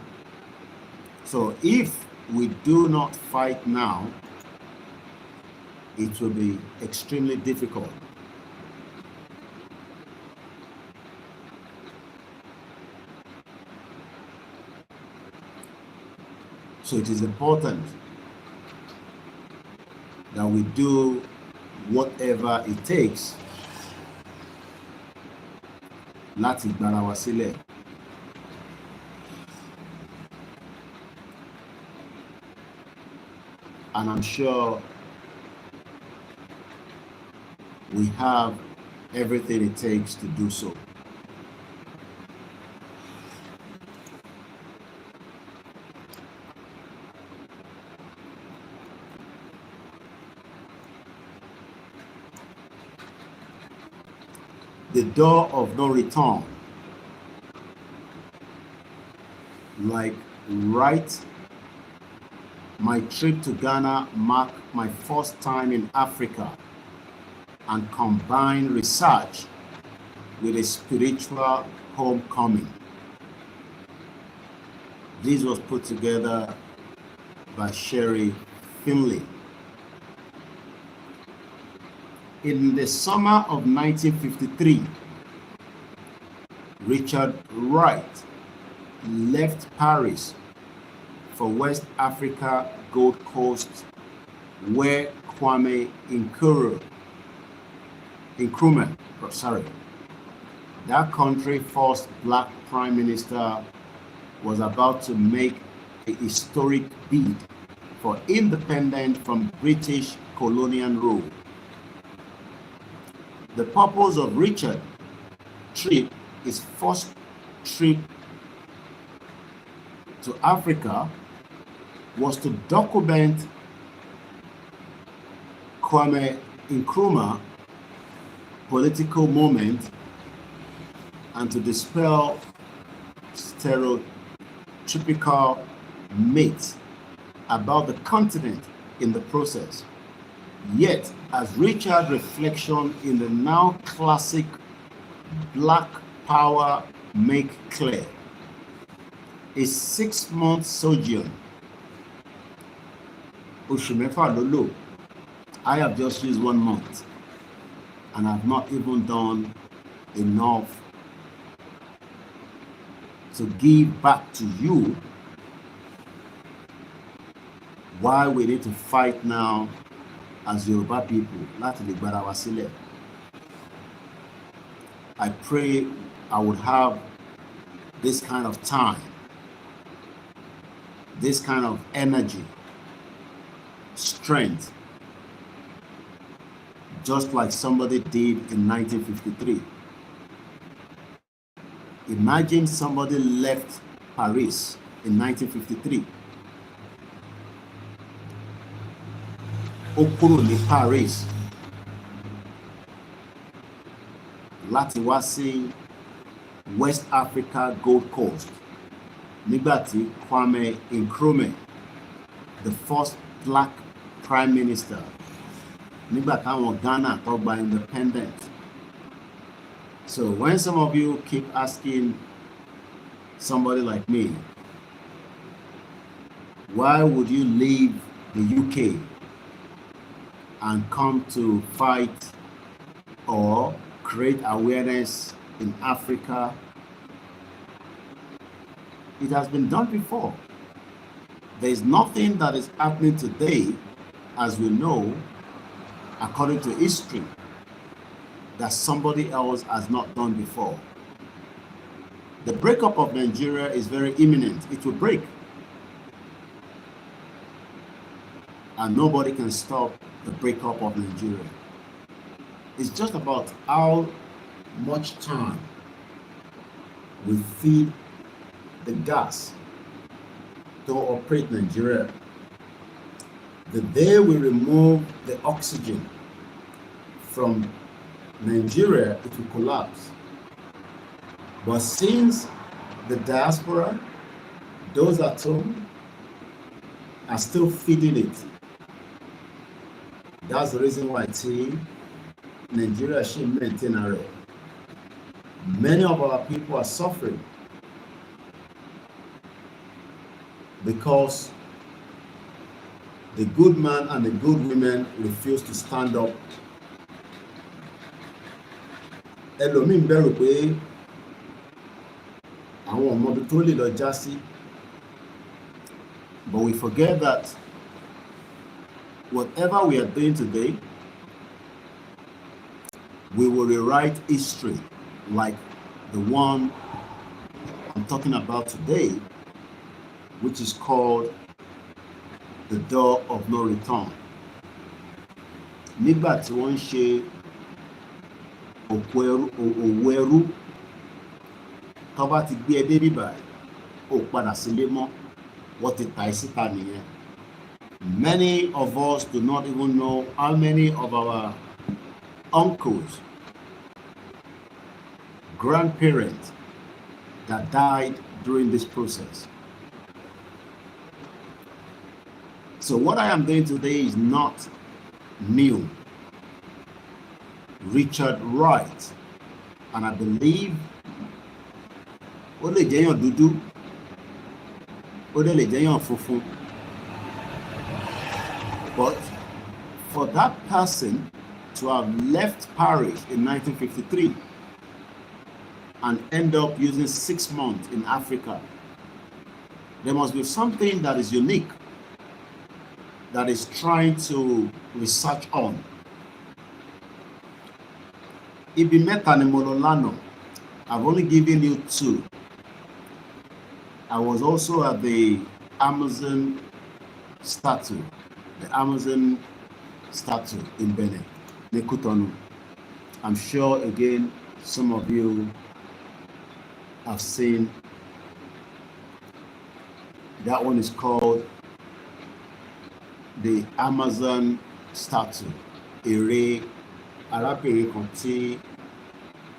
So if we do not fight now, it will be extremely difficult. So it is important that we do whatever it takes láti gbara wa sílẹ̀. And I'm sure we have everything it takes to do so. The door of no return, like right, my trip to Ghana marked my first time in Africa and combined research with a spiritual homecoming. This was put together by Sherry Finley. In the summer of 1953, Richard Wright left Paris for West Africa Gold Coast, where Kwame Nkrumah, that country's first black prime minister, was about to make a historic bid for independence from British colonial rule. The purpose of Richard's trip, his first trip to Africa, was to document Kwame Nkrumah's political movement and to dispel stereotypical myths about the continent in the process. Yet, as Richard's reflection in the now classic Black Power make clear, a 6-month sojourn, I have just used 1 month, and I've not even done enough to give back to you why we need to fight now as Yoruba people. Láti lè gbara wa sílẹ̀. I pray I would have this kind of time, this kind of energy, strength, just like somebody did in 1953. Imagine somebody left Paris in 1953. Ó kúrò ní Paris láti wá sí West Africa Gold Coast nígbà tí Kwame Nkrumah, the first black prime minister, nígbà táwọn Ghana tó gba independent. So when some of you keep asking somebody like me, why would you leave the UK and come to fight or create awareness in Africa? It has been done before. There is nothing that is happening today, as we know, according to history, that somebody else has not done before. The breakup of Nigeria is very imminent. It will break. And nobody can stop the breakup of Nigeria. It's just about how much time we feed the gas to operate Nigeria. The day we remove the oxygen from Nigeria, it will collapse. But since the diaspora, those at home, are still feeding it, that's the reason why Nigeria should maintain our role. Many of our people are suffering because the good man and the good women refuse to stand up. Ẹlòmíín bẹ̀rù pé àwọn ọmọbi tó lè lọ já sí. But we forget that whatever we are doing today, we will rewrite history like the one I'm talking about today, which is called the door of no return. Nígbà tí wọ́n ń ṣe òwò ẹrú, tó bá ti gbé ẹ dé bíbà, ó padà sílé mọ́, wọ́n ti tà ẹ́ síta nìyẹn. Many of us do not even know how many of our uncles, grandparents that died during this process. So what I am doing today is not new. Richard Wright, and I believe ó lè jẹ́yàn dúdú, ó lè jẹ́yàn funfun. But for that person to have left Paris in 1953 and end up using 6 months in Africa, there must be something that is unique, that is trying to research on. Ibi mẹ́ta ni mo lọ lánàá. I've only given you 2. I was also at the Amazon statue in Benin, ní Cotonou. I'm sure again some of you have seen. That one is called the Amazon statue. Ère arábìnrin kan tí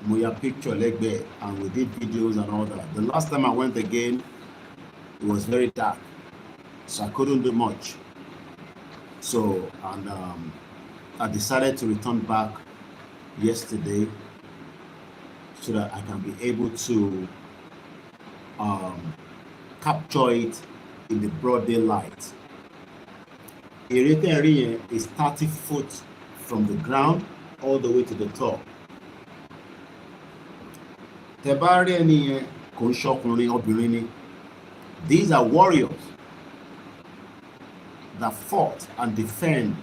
mo ya picture lẹ́gbẹ̀ẹ́, and we did videos and all that. The last time I went again, it was very dark, so I couldn't do much. So, and I decided to return back yesterday so that I can be able to capture it in the broad daylight. Ère tẹ́ rí yẹn is 30 foot from the ground all the way to the top. Tẹ́ bá rí ẹni yẹn kò ń ṣọkùnrin, obìnrin ni. These are warriors that fought and defend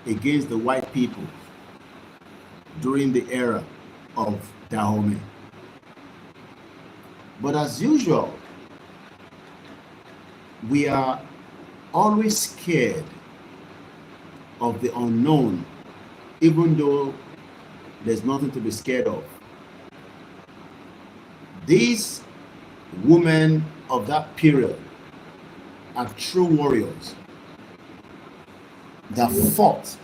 against the white people during the era of Dahomey. But as usual, we are always scared of the unknown, even though there's nothing to be scared of. These women of that period are true warriors that fought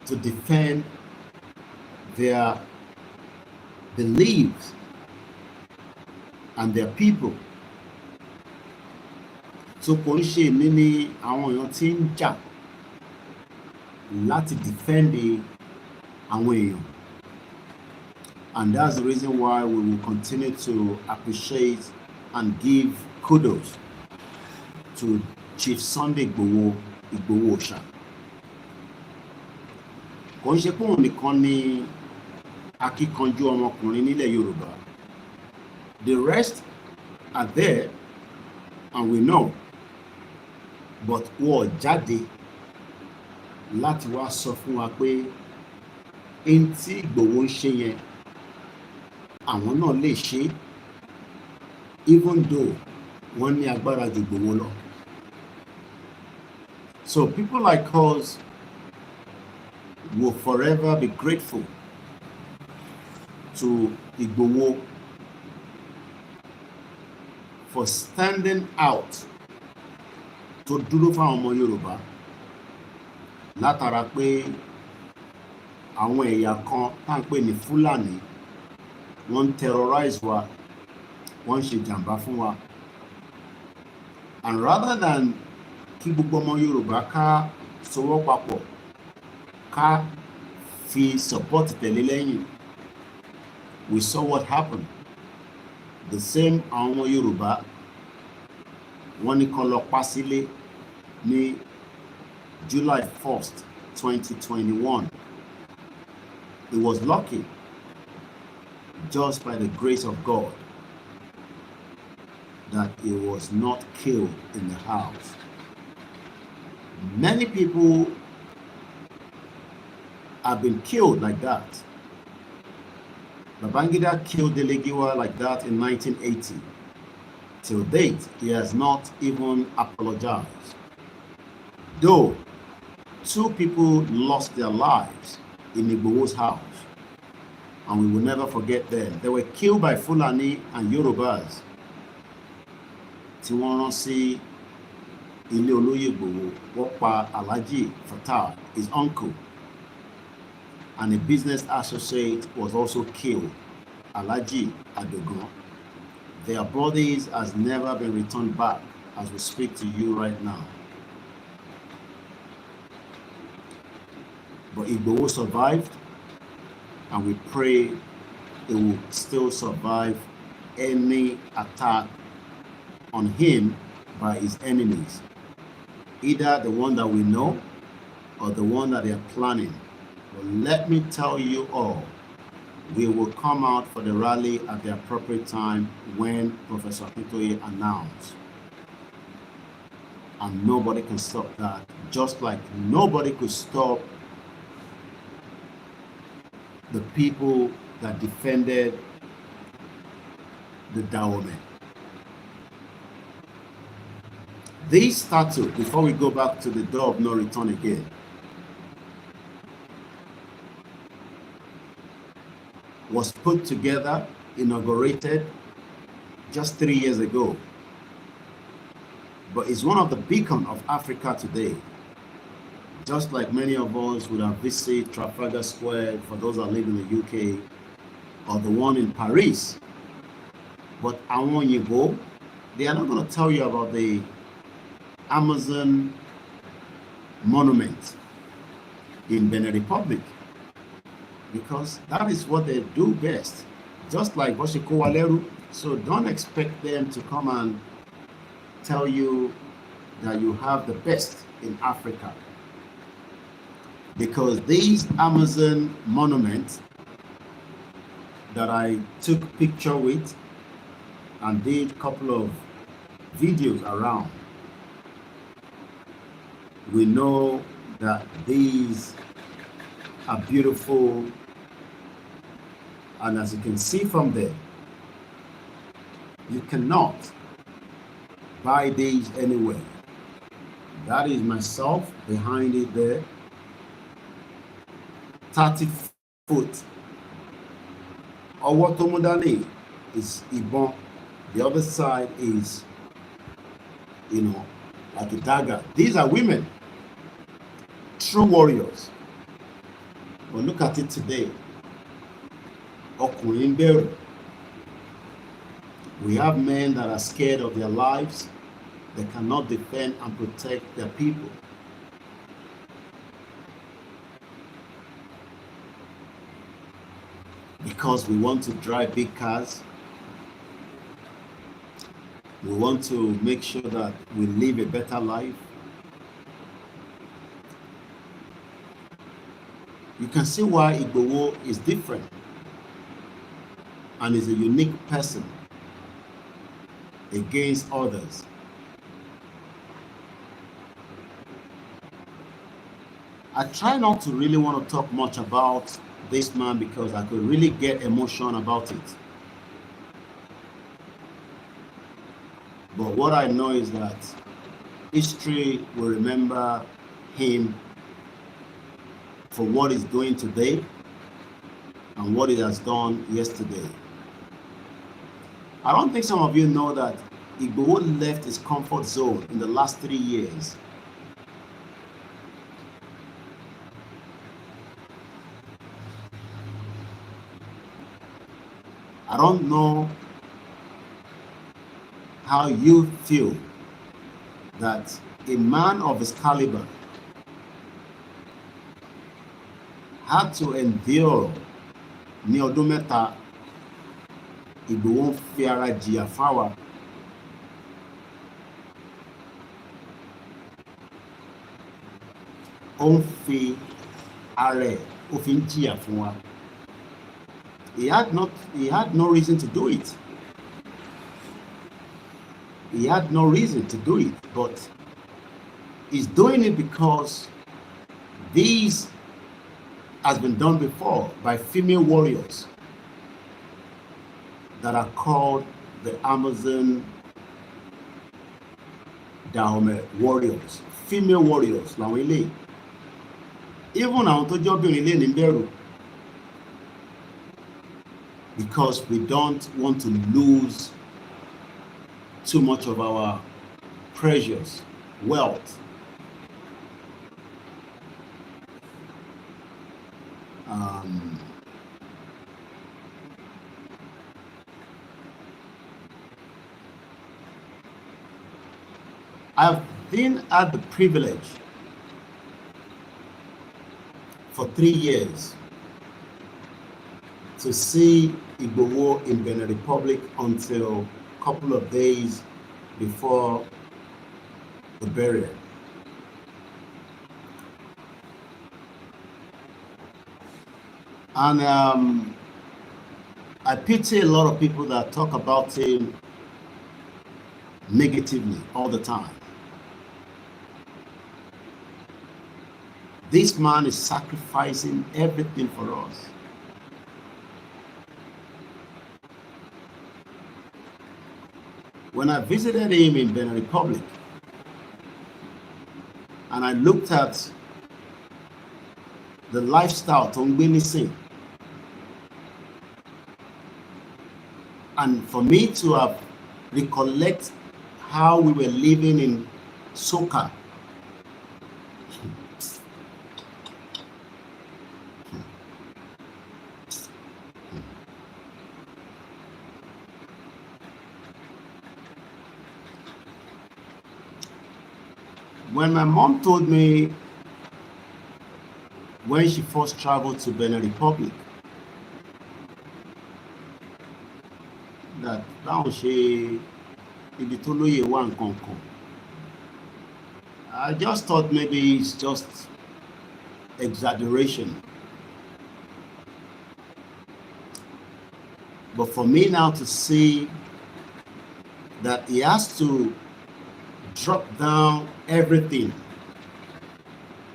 to defend their beliefs and their people. So kò ń ṣe ní àwọn èèyàn tí ń jà láti defend àwọn èèyàn. And that's the reason why we will continue to appreciate and give kudos to Chief Sunday Igboho Òòṣà. Kò ń ṣe pé òun nìkan ni akíkanjú ọmọkùnrin nílẹ̀ Yorùbá. The rest are there and we know, but wọ́n jáde láti wá sọ fún wa pé ẹni tí Ìgbòho ń ṣe yẹn àwọn náà lè ṣe, even though wọ́n ní agbára ju Ìgbòho lọ. So people like us will forever be grateful to Ìgbòho for standing out to dúró fáwọn ọmọ Yorùbá látara pé àwọn ẹ̀yà kan tá ń pè ní Fúlàní wọ́n terrorize wa, wọ́n ṣe jàǹbá fún wa. And rather than kí gbogbo ọmọ Yorùbá ká sowọ́ papọ̀ ká fi support tẹ̀lé lẹ́yìn, we saw what happened. The same àwọn ọmọ Yorùbá wọ́n ní kán lọ pa sílé ní July 1st, 2021. He was lucky, just by the grace of God, that he was not killed in the house. Many people have been killed like that. Babangida killed Delegiwa like that in 1980. Till date, he has not even apologized. Though 2 people lost their lives in Igbo's house, and we will never forget them. They were killed by Fulani and Yorubas. Tí wọ́n rán sí ilé olóyè Igboho, wọ́n pa Alhaji Fatai, his uncle, and a business associate was also killed, Alhaji Adogun. Their bodies has never been returned back as we speak to you right now. But Igboho survived, and we pray he will still survive any attack on him by his enemies, either the one that we know or the one that they are planning. But let me tell you all, we will come out for the rally at the appropriate time when Professor Akintoye announced. And nobody can stop that, just like nobody could stop the people that defended the Dawome. This statue, before we go back to the door of no return again, was put together, inaugurated just 3 years ago. But it's one of the beacons of Africa today. Just like many of us would have visited Trafalgar Square for those that live in the UK, or the one in Paris. But àwọn Oyinbo, they are not going to tell you about the Amazon monument in Benin Republic, because that is what they do best, just like Boshiko Waleru. So don't expect them to come and tell you that you have the best in Africa, because these Amazon monuments that I took picture with and did a couple of videos around, we know that these are beautiful, and as you can see from there, you cannot buy these anywhere. That is myself behind it there, 30 foot. Ọwọ́ tó mú dání is ìbọn. The other side is, like a dagger. These are women, true warriors. But look at it today. Ọkùnrin bẹ̀rù. We have men that are scared of their lives. They cannot defend and protect their people. Because we want to drive big cars. We want to make sure that we live a better life. You can see why Igboho is different and is a unique person against others. I try not to really want to talk much about this man because I could really get emotion about it. But what I know is that history will remember him for what he's doing today and what he has done yesterday. I don't think some of you know that Igboho left his comfort zone in the last 3 years. I don't know how you feel that a man of his caliber had to endure ní ọdún mẹ́ta. Igboho fi ara jìyà fáwa. ó ń fi ara ẹ̀ ó fi ń jìyà fún wa. He had no reason to do it. He had no reason to do it, but he's doing it because this has been done before by female warriors that are called the Amazon Dahomey warriors. Female warriors làwọn ilé. Even àwọn tó jẹ́ obìnrin ilé ní bẹ̀rù, because we don't want to lose too much of our precious wealth. I've had the privilege for 3 years to see Igboho in Benin Republic until a couple of days before the burial. And I pity a lot of people that talk about him negatively all the time. This man is sacrificing everything for us. When I visited him in Benin Republic, and I looked at the lifestyle Tongbeni, and for me to have recollect how we were living in Soka, when my mom told me when she first traveled to Benin Republic that I just thought maybe it's just exaggeration. But for me now to see that he has to drop down everything,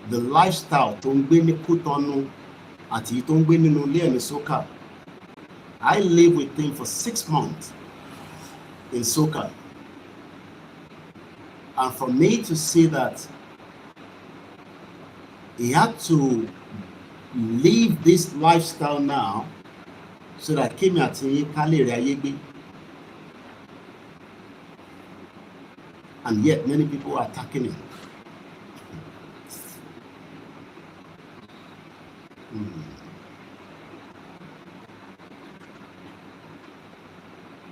the lifestyle Tongbeni put on àti Tongbeni no lé ní Soka. I lived with him for 6 months in Soka, and for me to see that he had to live this lifestyle now so that Kimi àti Kale Ayegbe, and yet many people are attacking him.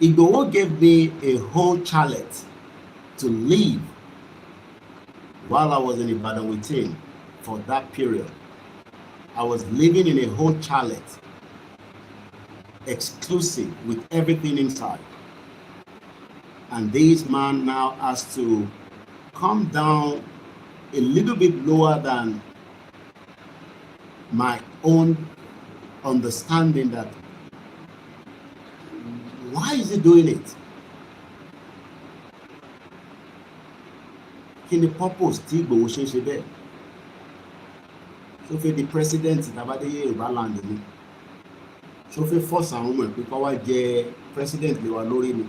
Igboho gave me a whole chalet to live while I was in Ibadan with him for that period. I was living in a whole chalet, exclusive with everything inside. And this man now has to come down a little bit lower than my own understanding that why is he doing it? Kí ni purpose tí Igboho ṣe bẹ́ẹ̀? Ṣó fẹ́ di president tàbádéyé Yorùbá land ni? Ṣó fẹ́ force àwọn ọmọ ìpínpá wá jẹ president lé wa lórí ni?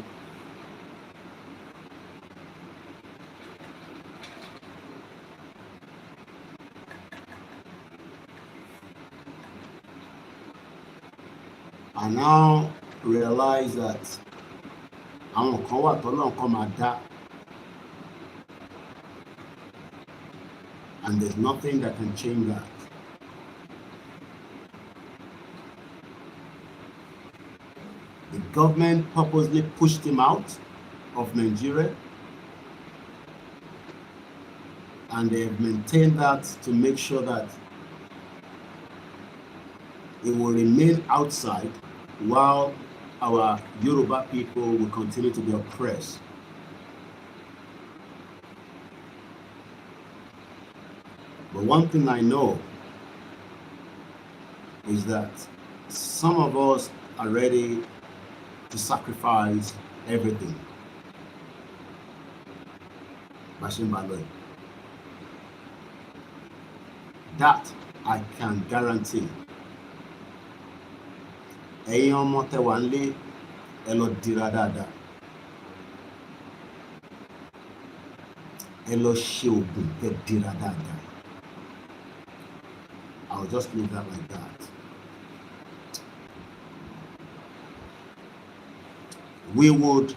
I now realize that àwọn kan wà tọ́lọ́run kan máa dá, and there's nothing that can change that. The government purposely pushed him out of Nigeria, and they have maintained that to make sure that he will remain outside while our Yoruba people will continue to be oppressed. But one thing I know is that some of us are ready to sacrifice everything. That I can guarantee. Ẹ̀yin ọmọ tẹ́ wà nílé, ẹ lọ dira dáadáa. Ẹ lọ ṣe oògùn kẹ́ dira dáadáa. I'll just leave that like that. We would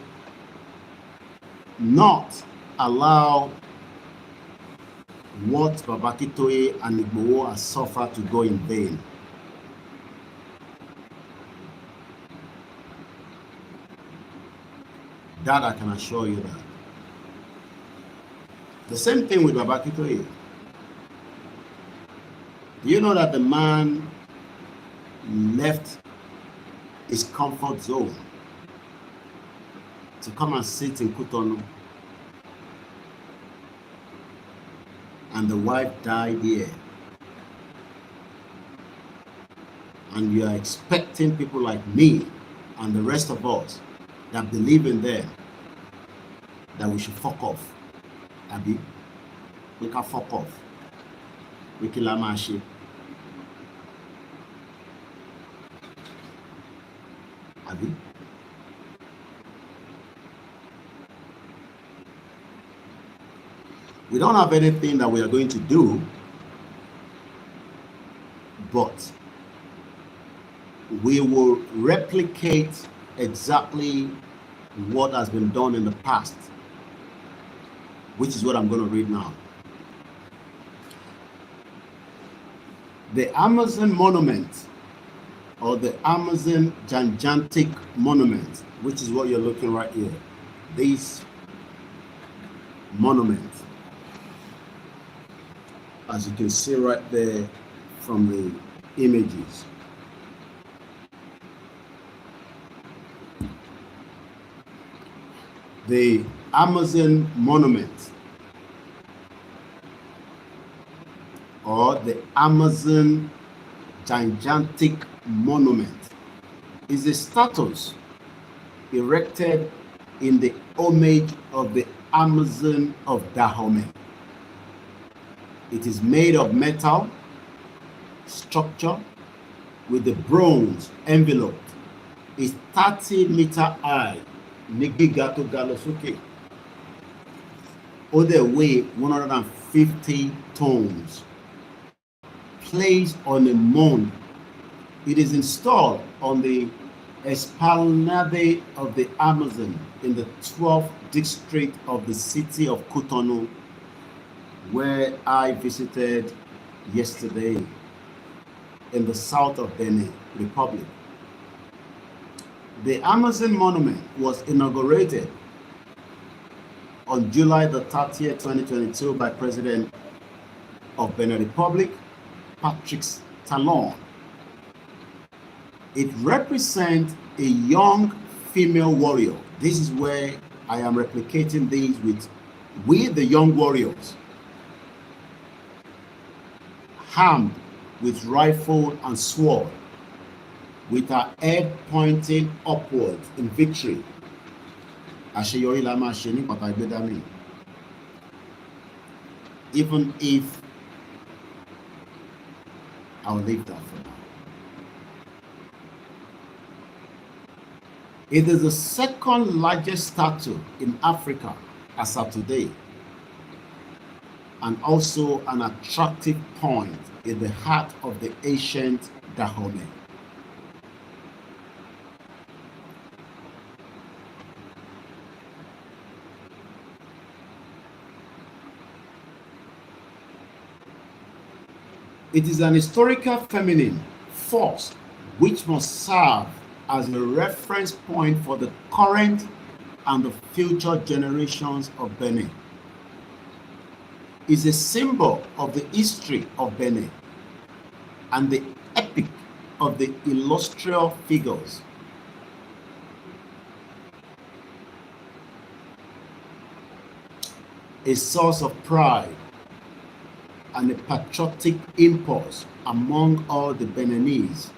not allow what Babakitoye and Igboho has suffered to go in vain. That I can assure you that. The same thing with Babakitoye. Do you know that the man left his comfort zone to come and sit in Cotonou, and the wife died here, and you are expecting people like me and the rest of us that believe in them that we should fuck off? Abi, we can fuck off. We can lamashi. Abi. We don't have anything that we are going to do, but we will replicate exactly what has been done in the past, which is what I'm going to read now. The Amazon monument, or the Amazon gigantic monument, which is what you're looking right here. This monument, as you can see right there from the images. The Amazon monument, or the Amazon gigantic monument, is a statue erected in the homage of the Amazon of Dahomey. It is made of metal structure with a bronze envelope. It's 30-meter high. Nigigato Galosuke. Other weigh 150 tons. Placed on a mound. It is installed on the esplanade of the Amazon in the 12th district of the city of Cotonou, where I visited yesterday, in the south of Benin Republic. The Amazon monument was inaugurated on July the 30th, 2022 by President of Benin Republic, Patrick Talon. It represents a young female warrior. This is where I am replicating these with the young warriors, armed with rifle and sword, with her head pointing upwards in victory. Even if I'll leave that for now. It is the second largest statue in Africa as of today, and also an attractive point in the heart of the ancient Dahomey. It is an historical feminine force which must serve as a reference point for the current and the future generations of Benin. Is a symbol of the history of Benin and the epic of the illustrious figures. A source of pride and a patriotic impulse among all the Beninese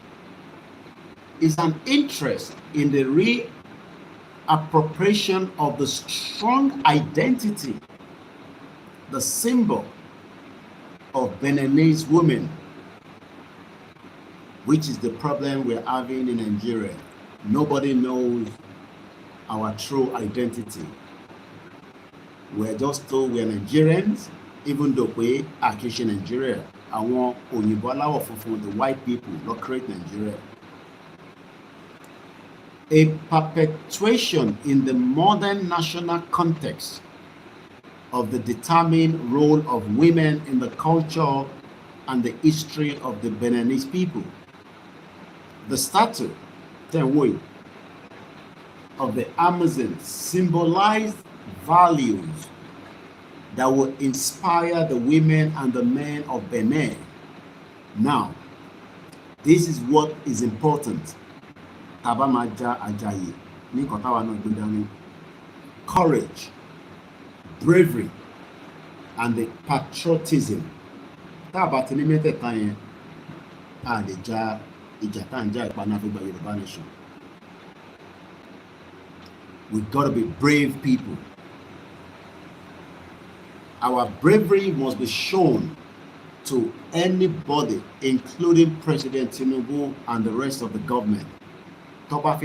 is an interest in the reappropriation of the strong identity, the symbol of Beninese women, which is the problem we're having in Nigeria. Nobody knows our true identity. We're just told we're Nigerians, even though we are Christian Nigeria. Àwọn òyìnbó aláwọ̀ funfun, the white people, not create Nigeria. A perpetuation in the modern national context of the determined role of women in the culture and the history of the Beninese people. The statue of the Amazons symbolized values that will inspire the women and the men of Benin. Now, this is what is important. Courage, bravery, and the patriotism. We've got to be brave people. Our bravery must be shown to anybody, including President Tinubu and the rest of the government. But our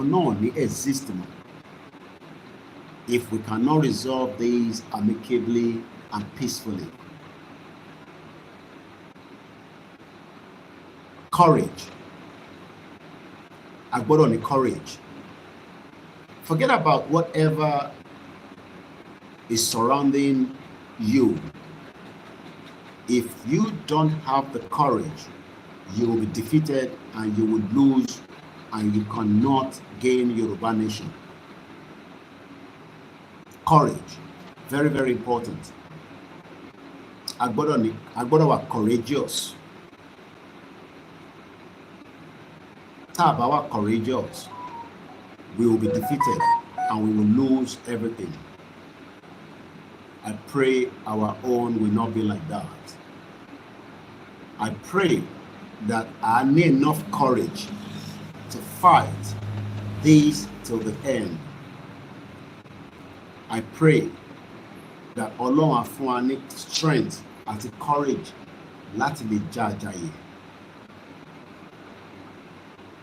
non exist. If we cannot resolve these amicably and peacefully. Courage. I got on the courage. Forget about whatever is surrounding you. If you don't have the courage, you will be defeated and you will lose and you cannot gain Yoruba nation. Courage, very, very important. Agbodo courageous. Tabawa courageous. We will be defeated and we will lose everything. I pray our own will not be like that. I pray that I need enough courage to fight this till the end. I pray that Ọlọ́run á fún wa ní strength àti courage láti lè jà àjàyè.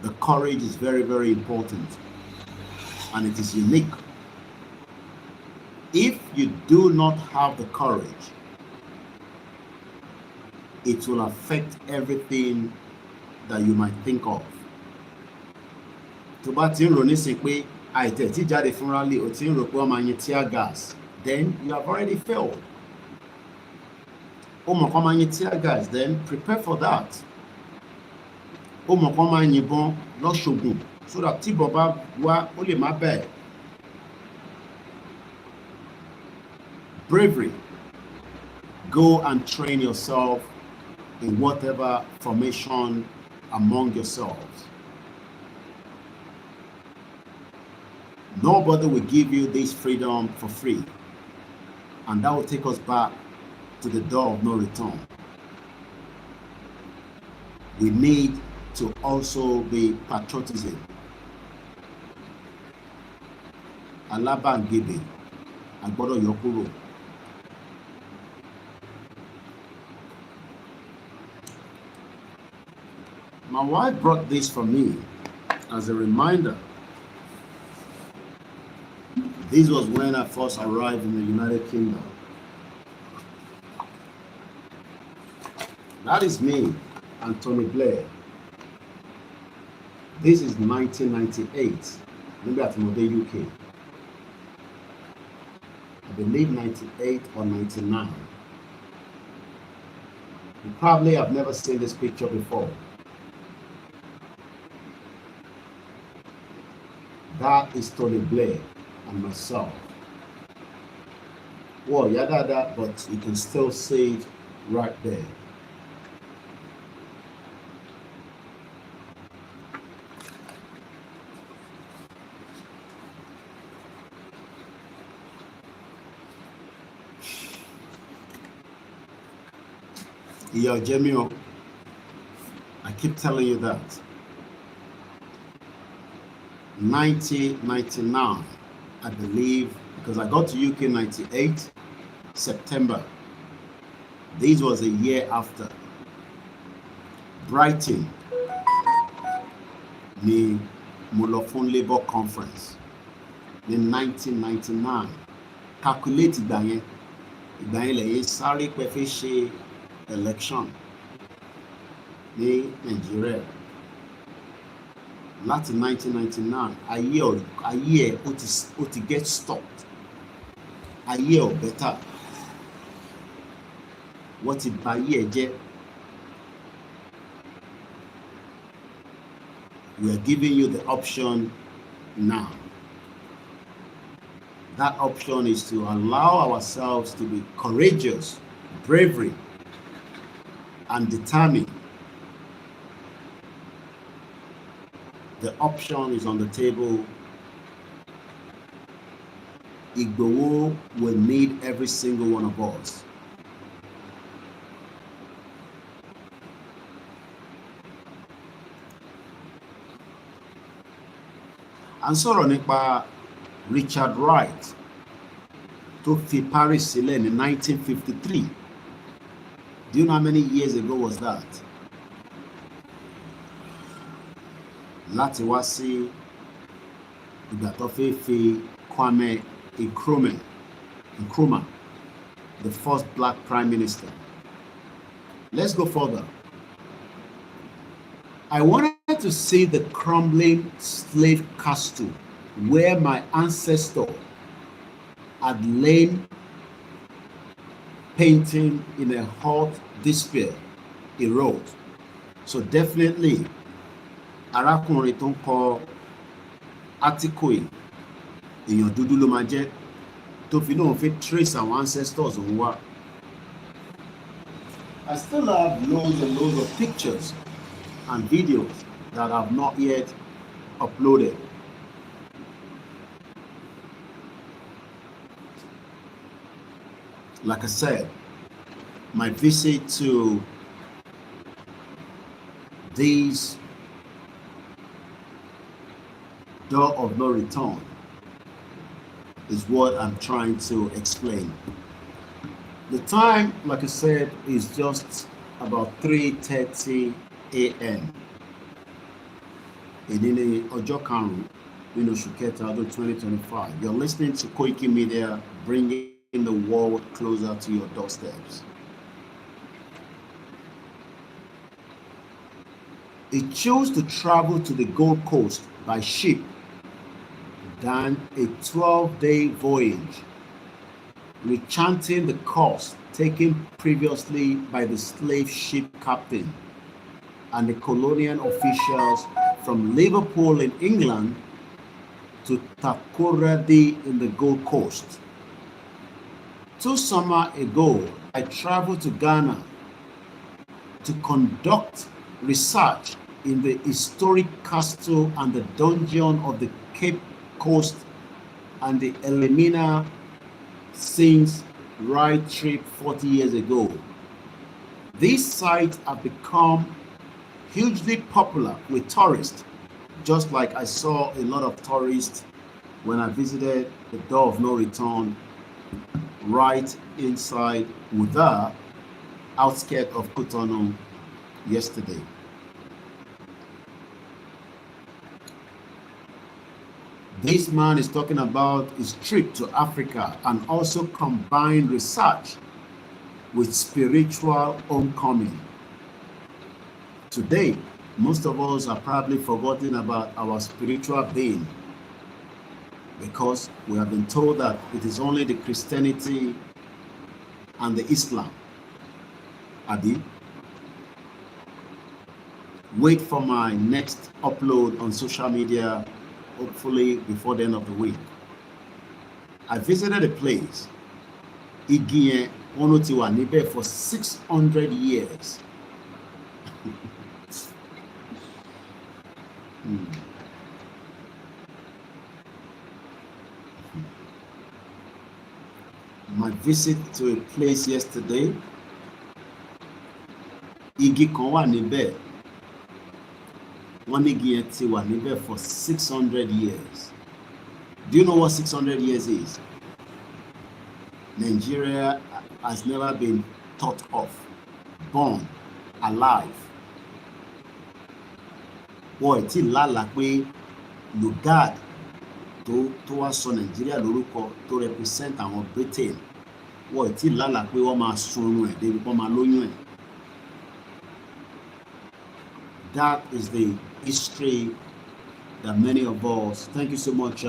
The courage is very, very important and it is unique. If you do not have the courage, it will affect everything that you might think of. Tó bá ti ń rò nísìn pé àìtẹ̀ tí jáde fún rally o ti ń rò pé wọ́n máa yin tear gas, then you have already failed. Ó mọ̀ kán máa yin tear gas, then prepare for that. Ó mọ̀ kán máa yìnbọn lọ́ṣogùn so that tí bọ̀bá wá ó lè má bẹ́ẹ̀. Bravery. Go and train yourself in whatever formation among yourselves. Nobody will give you this freedom for free. And that will take us back to the door of no return. We need to also be patriotism. Alabangebe, Agbodo Yokuro. My wife brought this for me as a reminder. This was when I first arrived in the United Kingdom. That is me, Anthony Blair. This is 1998, maybe at Mode UK. I believe 98 or 99. You probably have never seen this picture before. That is Tony Blair and myself. Well, yada, but you can still see it right there. Ìyá Jemio, I keep telling you that. 1999, I believe, because I got to UK 98, September. This was a year after. Brighton, ní mo lọ fún Labour Conference in 1999. Calculate ìgbà yẹn lẹ́yìn sáré pé fẹ́ ṣe election ní Nàìjíríà. Láti 1999, ayé ẹ̀ ó ti get stopped. Ayé ẹ̀ ò better. Wọ́n ti bà ayé ẹ̀ jẹ́. We are giving you the option now. That option is to allow ourselves to be courageous, bravery, and determined. The option is on the table. Igboho will need every single one of us. And sọ̀rọ̀ nípa Richard Wright tó fi Paris sílẹ̀ ní 1953. Do you know how many years ago was that? Láti wá sí ìgbà tó fẹ́ fi Kwame Nkrumah, the first black prime minister. Let's go further. I wanted to see the crumbling slave castle where my ancestor had lain painting in a hot despair erode. So definitely, arákùnrin tó ń kọ átíkù yìí, èèyàn dúdú ló máa jẹ́ tó fi náà fi trace our ancestors òun wá. I still have loads and loads of pictures and videos that I have not yet uploaded. Like I said, my visit to these door of no return is what I'm trying to explain. The time, like I said, is just about 3:30 a.m. in ọjọ́ karùn-ún nínú oṣù kẹta ọdún 2025. You're listening to Koikimedia, bringing the world closer to your doorsteps. He chose to travel to the Gold Coast by ship than a 12-day voyage, rechanting the course taken previously by the slave ship captain and the colonial officials from Liverpool in England to Takoradi in the Gold Coast. 2 summers ago, I traveled to Ghana to conduct research in the historic castle and the dungeon of the Cape Coast and the Elimina Saints Ride trip 40 years ago. These sites have become hugely popular with tourists, just like I saw a lot of tourists when I visited the Door of No Return right inside Uda, outskirts of Cotonou yesterday. This man is talking about his trip to Africa and also combined research with spiritual homecoming. Today, most of us are probably forgotten about our spiritual being because we have been told that it is only the Christianity and the Islam. Abi, wait for my next upload on social media, hopefully before the end of the week. I visited a place, Igi Onotiwa Nibe, for 600 years. My visit to a place yesterday igi kan wà níbẹ̀ wọ́n ní igi yẹn ti wà níbẹ̀ for 600 years. Do you know what 600 years is? Nigeria has never been thought of, born, alive. Wọ́n ti lálàá pé Lugard tó wá sọ Nigeria lórúkọ tó represent àwọn Britain. Wọ́n ti lálàá pé wọ́n máa sunrun ẹ̀ débi wọ́n máa lóyún ẹ̀. That is the history that many of us, thank you so much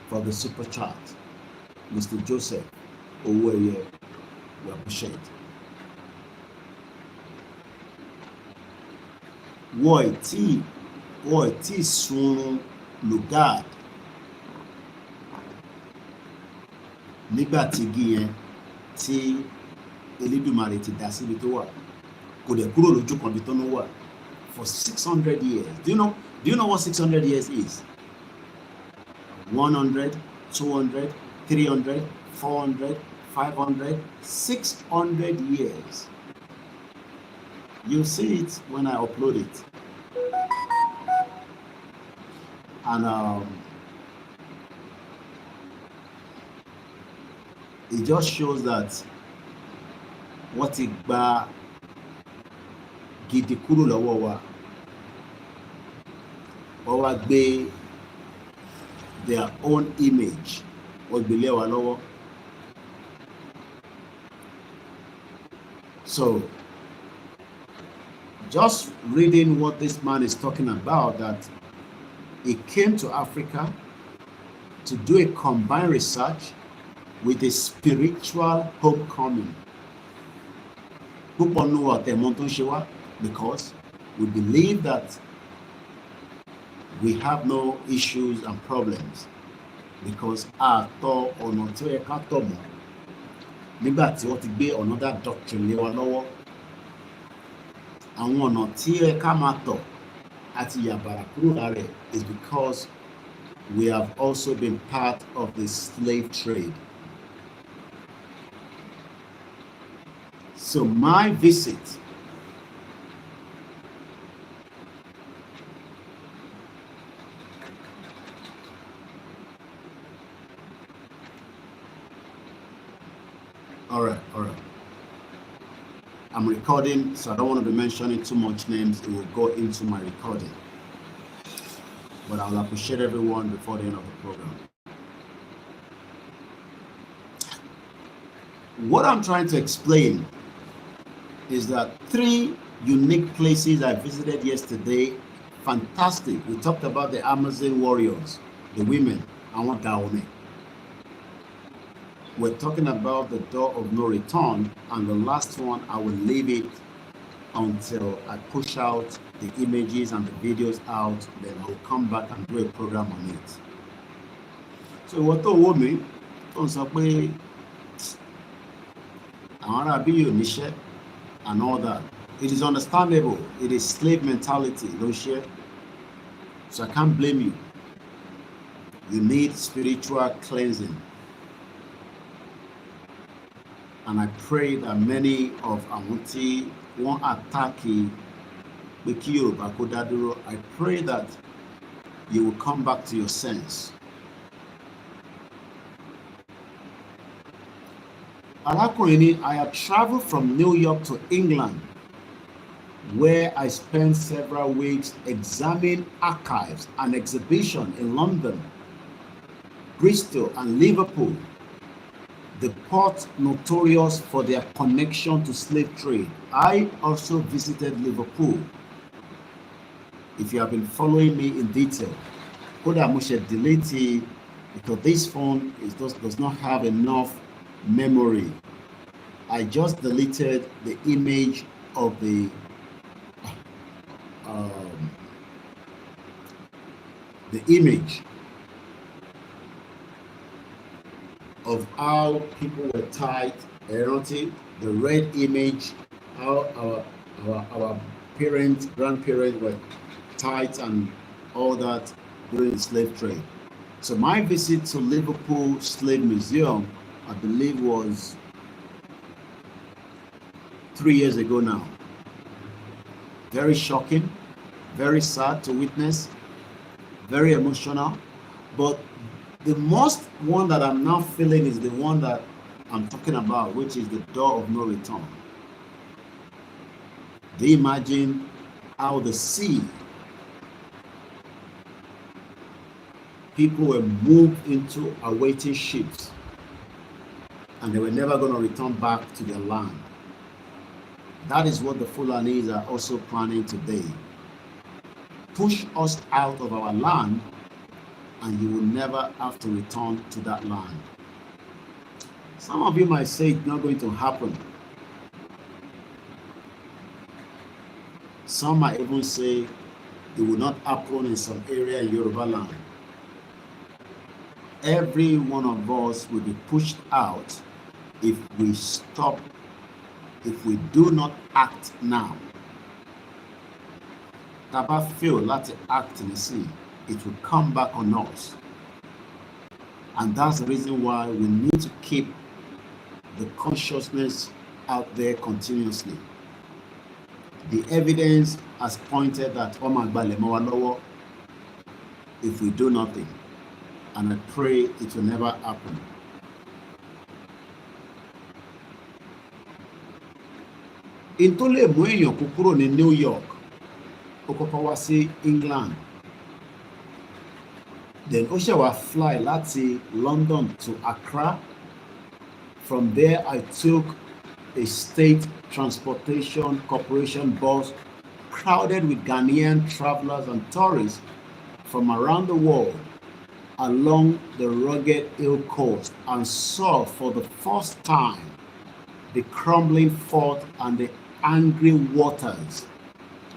for the super chat, Mr. Joseph Oweye, we appreciate. Wọ́n ti sun Lugard nígbà tí igi yẹn tí Elédùmarè ti dá síbi tó wà kò dẹ̀ kúrò lójú kan bí tó ń wà for 600 years. Do you know what 600 years is? 100, 200, 300, 400, 500, 600 years. You'll see it when I upload it. And it just shows that what it gba gidi kúrò lọ́wọ́ wa. Wọ́n wá gbé their own image wọ́n gbé lé wa lọ́wọ́. So just reading what this man is talking about, that he came to Africa to do a combined research with a spiritual homecoming. Púpọ̀ nù wà tẹ̀mọ́ tó ń ṣe wá, because we believe that we have no issues and problems, because àtọ̀ ọ̀nà tí ó yẹ ká tọ̀ mọ́ nígbà tí wọ́n ti gbé another doctrine lé wa lọ́wọ́. Àwọn ọ̀nà tí ó yẹ ká máa tọ̀ àti yàbàrà kúrò lára rẹ̀ is because we have also been part of the slave trade. So my visit all right. I'm recording, so I don't want to be mentioning too much names. It will go into my recording. But I'll appreciate everyone before the end of the program. What I'm trying to explain is that 3 unique places I visited yesterday, fantastic. We talked about the Amazon warriors, the women, àwọn Daome. We're talking about the door of no return, and the last one, I will leave it until I push out the images and the videos out, then I'll come back and do a program on it. So what tó wò mí tó ń sọ pé àwọn ará bí yóò níṣẹ́ and all that, it is understandable. It is slave mentality, don't share. So I can't blame you. You need spiritual cleansing. And I pray that many of Amunti won't attack Yoruba. I pray that you will come back to your sense. I have traveled from New York to England, where I spent several weeks examining archives and exhibitions in London, Bristol, and Liverpool, the port notorious for their connection to slave trade. I also visited Liverpool. If you have been following me in detail, kódà mo ṣe delete it because this phone does not have enough memory. I just deleted the image of the image of how people were tied, the red image, how our parents, grandparents were tied and all that during the slave trade. So my visit to Liverpool Slave Museum, I believe, was 3 years ago now. Very shocking, very sad to witness, very emotional. But the most one that I'm now feeling is the one that I'm talking about, which is the door of no return. Do you imagine how the sea, people were moved into awaiting ships and they were never going to return back to their land? That is what the Fulanis are also planning today. Push us out of our land and you will never have to return to that land. Some of you might say it's not going to happen. Some might even say it will not happen in some area in Yoruba land. Every one of us will be pushed out if we stop, if we do not act now. Taba fail láti act in the sea, it will come back on us. And that's the reason why we need to keep the consciousness out there continuously. The evidence has pointed that if we do nothing, and I pray it will never happen. In tó lè mú èèyàn kúkúrò ní New York, ó kọ́kọ́ wá sí England, then ó ṣe wá fly láti London to Accra. From there, I took a state transportation corporation bus crowded with Ghanaian travelers and tourists from around the world along the rugged hill coast, and saw for the first time the crumbling fort and the angry waters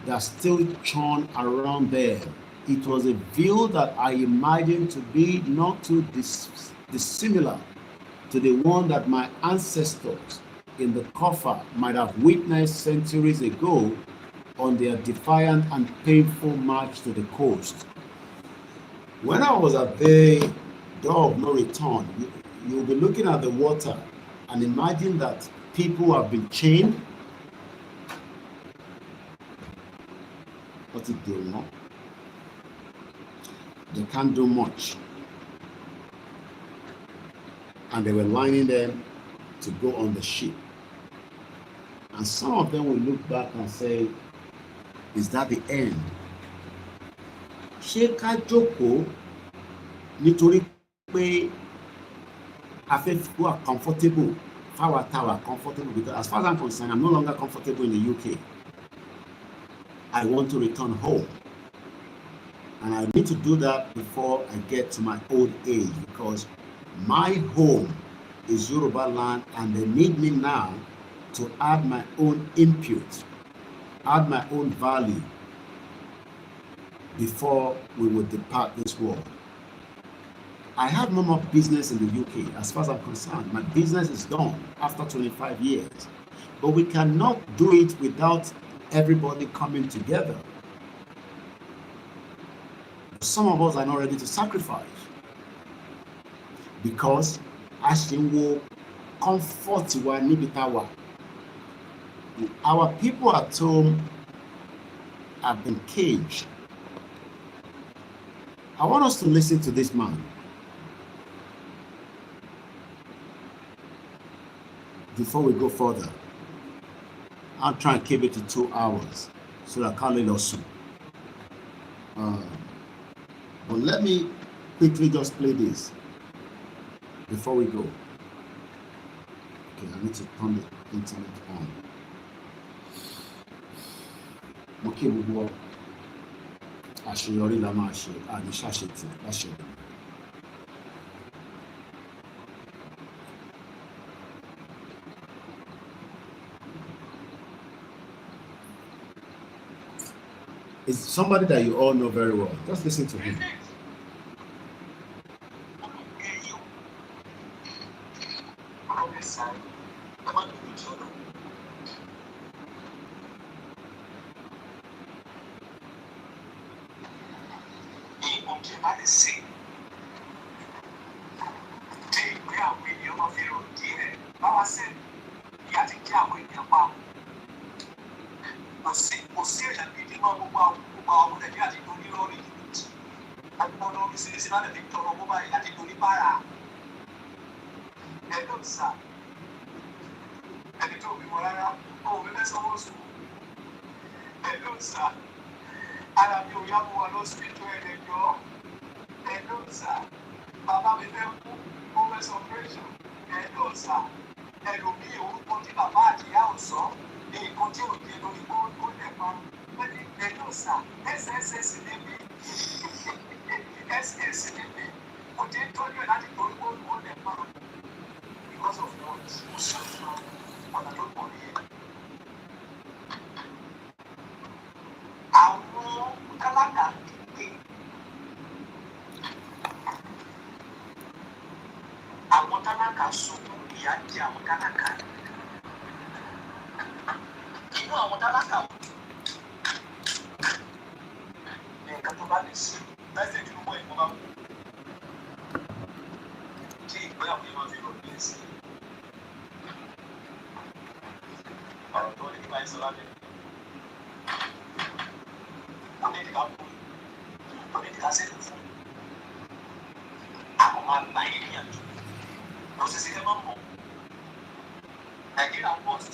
that still churn around there. It was a view that I imagined to be not too dissimilar to the one that my ancestors in the Kofa might have witnessed centuries ago on their defiant and painful march to the coast. When I was at the door of no return, you'll be looking at the water and imagine that people have been chained. What did they want? They can't do much. And they were lining them to go on the ship. And some of them will look back and say, is that the end? Ṣé ká jókòó nítorí pé a fẹ́ wà comfortable, fáwa táwa comfortable? Because as far as I'm concerned, I'm no longer comfortable in the UK. I want to return home. And I need to do that before I get to my old age, because my home is Yoruba land and they need me now to add my own input, add my own value before we will depart this world. I have no more business in the UK as far as I'm concerned. My business is done after 25 years. But we cannot do it without everybody coming together. Some of us are not ready to sacrifice because as we will comfort our people at home have been caged. I want us to listen to this man. Before we go further, I'll try and keep it to 2 hours so that I can't lose. But let me quickly just play this before we go. Okay, I need to turn the internet on. Okay, we go. Àṣeyọrí la máa ṣe, àní ṣàṣetì láṣẹ. It's somebody that you all know very well. Just listen to him. kò sí èèyàn gidi mọ́ gbogbo àwọn ọmọ Nàìjíríà ti dorí lórí jìbìtì àgbọ̀n lórí sírísí láti fi tọrọ owó báyìí àti dorí bára ẹ̀dùn sà ẹni tó bímọ rárá òun mi fẹ́ sanwó sùn ẹ̀dùn sà ara mi ò yá mo wà lọ́sibítù ẹ̀dẹ̀jọ́ ẹ̀dùn sà bàbá mi fẹ́ kú ó fẹ́ sọ pírẹ́sọ̀ ẹ̀dùn sà ẹlòmíì orúkọ tí bàbá àti ìyá ò sọ ní nǹkan tí ò jẹ lórí kó lè pa ẹ̀dùn sà SSS níbi SS níbi kò tí ń tọ́jú ẹ̀ láti torí kó lè pa because of what ó ṣe ọ̀nà tó pọ̀ nìyẹn. Àwọn tálákà dìde àwọn tálákà sunkún ìyà jẹ àwọn tálákà inú àwọn tálákà ò ní nǹkan tó bá lè ṣe lẹ́sẹ̀ tí wọ́n ìwọ́n bá kú tí ìgbéyàwó yìí máa fi rò ní ẹ̀sìn ọ̀rọ̀ tó ní nípa ìsọ̀lá bẹ́ẹ̀. Política sẹ́nu fún àwọn máa ń la ènìyàn jù lọ sí sinimá mọ́ Nàìjíríà pọ̀ sí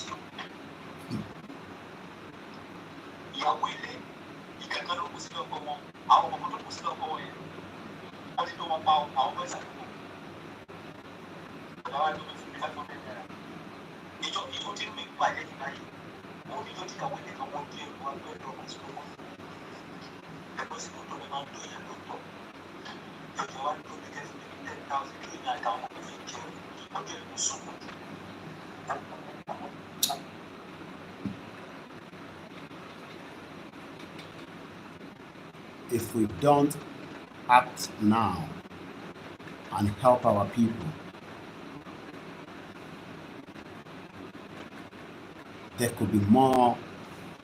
ìyàwó ilé ìkẹ́kọ̀ọ́ ló kù sí lọ́kọ̀ wọn àwọn ọmọ tó kù sí lọ́kọ̀ wọn yẹn wọ́n ti tó wọn pa àwọn ọmọ ìsàlùkù bàbá wa tó fi fi láti ọ̀bẹ náírà ìjọ tí ń bí bàjẹ́ nígbà yìí wọ́n ní ìjọ tí ìyàwó ilé kan wọ́n di ẹ̀rọ agbẹ́ ẹ̀rọ àti ọmọ ẹ̀kọ́ sí kò tó lè máa ń lo ìyẹn tó tọ̀ ìjọ wa tó lè kẹ́sì ní 10,000 kí ní àtàwọn ọmọ fi jẹ́ ọjọ́ ìlú sọ́kùn. If we don't act now and help our people, there could be more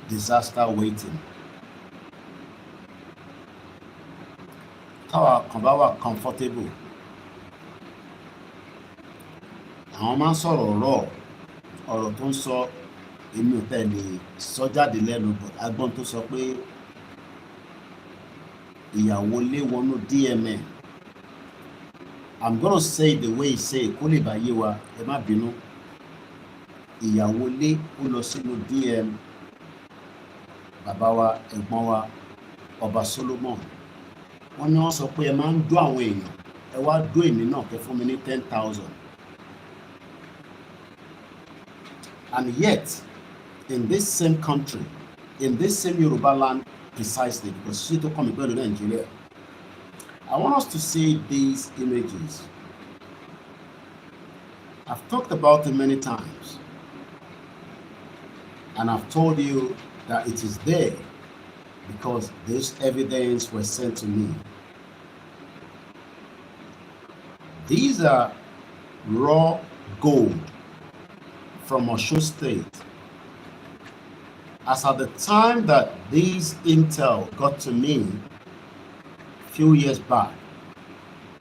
disaster waiting. Táwa kan bá wà comfortable, àwọn máa ń sọ̀rọ̀ ọ̀rọ̀ tó ń sọ èmi ò tẹ̀lé sọ jáde lẹ́nu but agbọ́n tó sọ pé ìyàwó lé wọnú DMN. I'm gonna say the way he say kó lè bá yé wa ẹ má bínú. Ìyàwó lé ó lọ sínú DM bàbá wa ẹ̀gbọ́n wa ọba Solomon. Wọ́n ní wọ́n sọ pé ẹ máa ń dó àwọn èèyàn ẹ wá dó èmi náà kẹ́ fún mi ní 10,000. And yet in this same country, in this same Yoruba land precisely, because she to come to Nigeria, I want us to see these images. I've talked about it many times, and I've told you that it is there because this evidence was sent to me. These are raw gold from Osho State. As at the time that this intel got to me a few years back,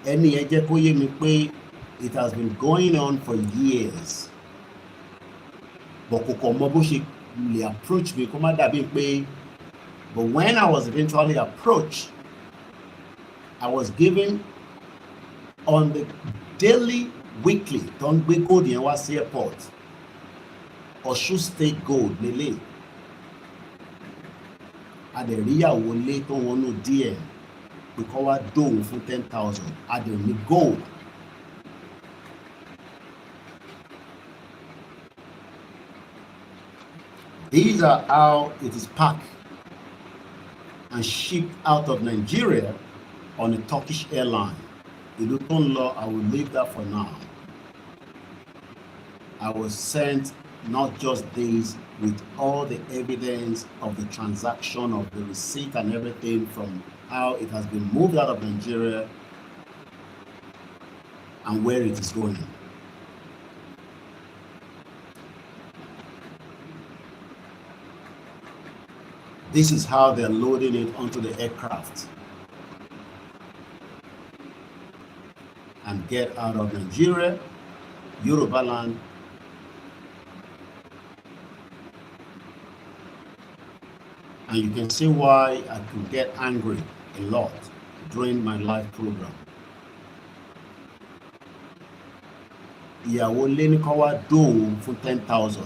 it has been going on for years. But approach me, but when I was eventually approached, I was given on the daily, weekly, don't be gold in our airport, Osho State gold, Lele. Aderiyawo lé tó wọnú DM because wá dóhùn fún 10,000 Aderi gold. These are how it is packed and shipped out of Nigeria on a Turkish airline. Ìlú tó ń lọ, I will leave that for now. I was sent not just these, with all the evidence of the transaction, of the receipt and everything from how it has been moved out of Nigeria and where it is going. This is how they're loading it onto the aircraft and get out of Nigeria, Yoruba land, And you can see why I could get angry a lot during my live program. Ìyàwó lé ní kọ́ wá dóòwò fún 10,000.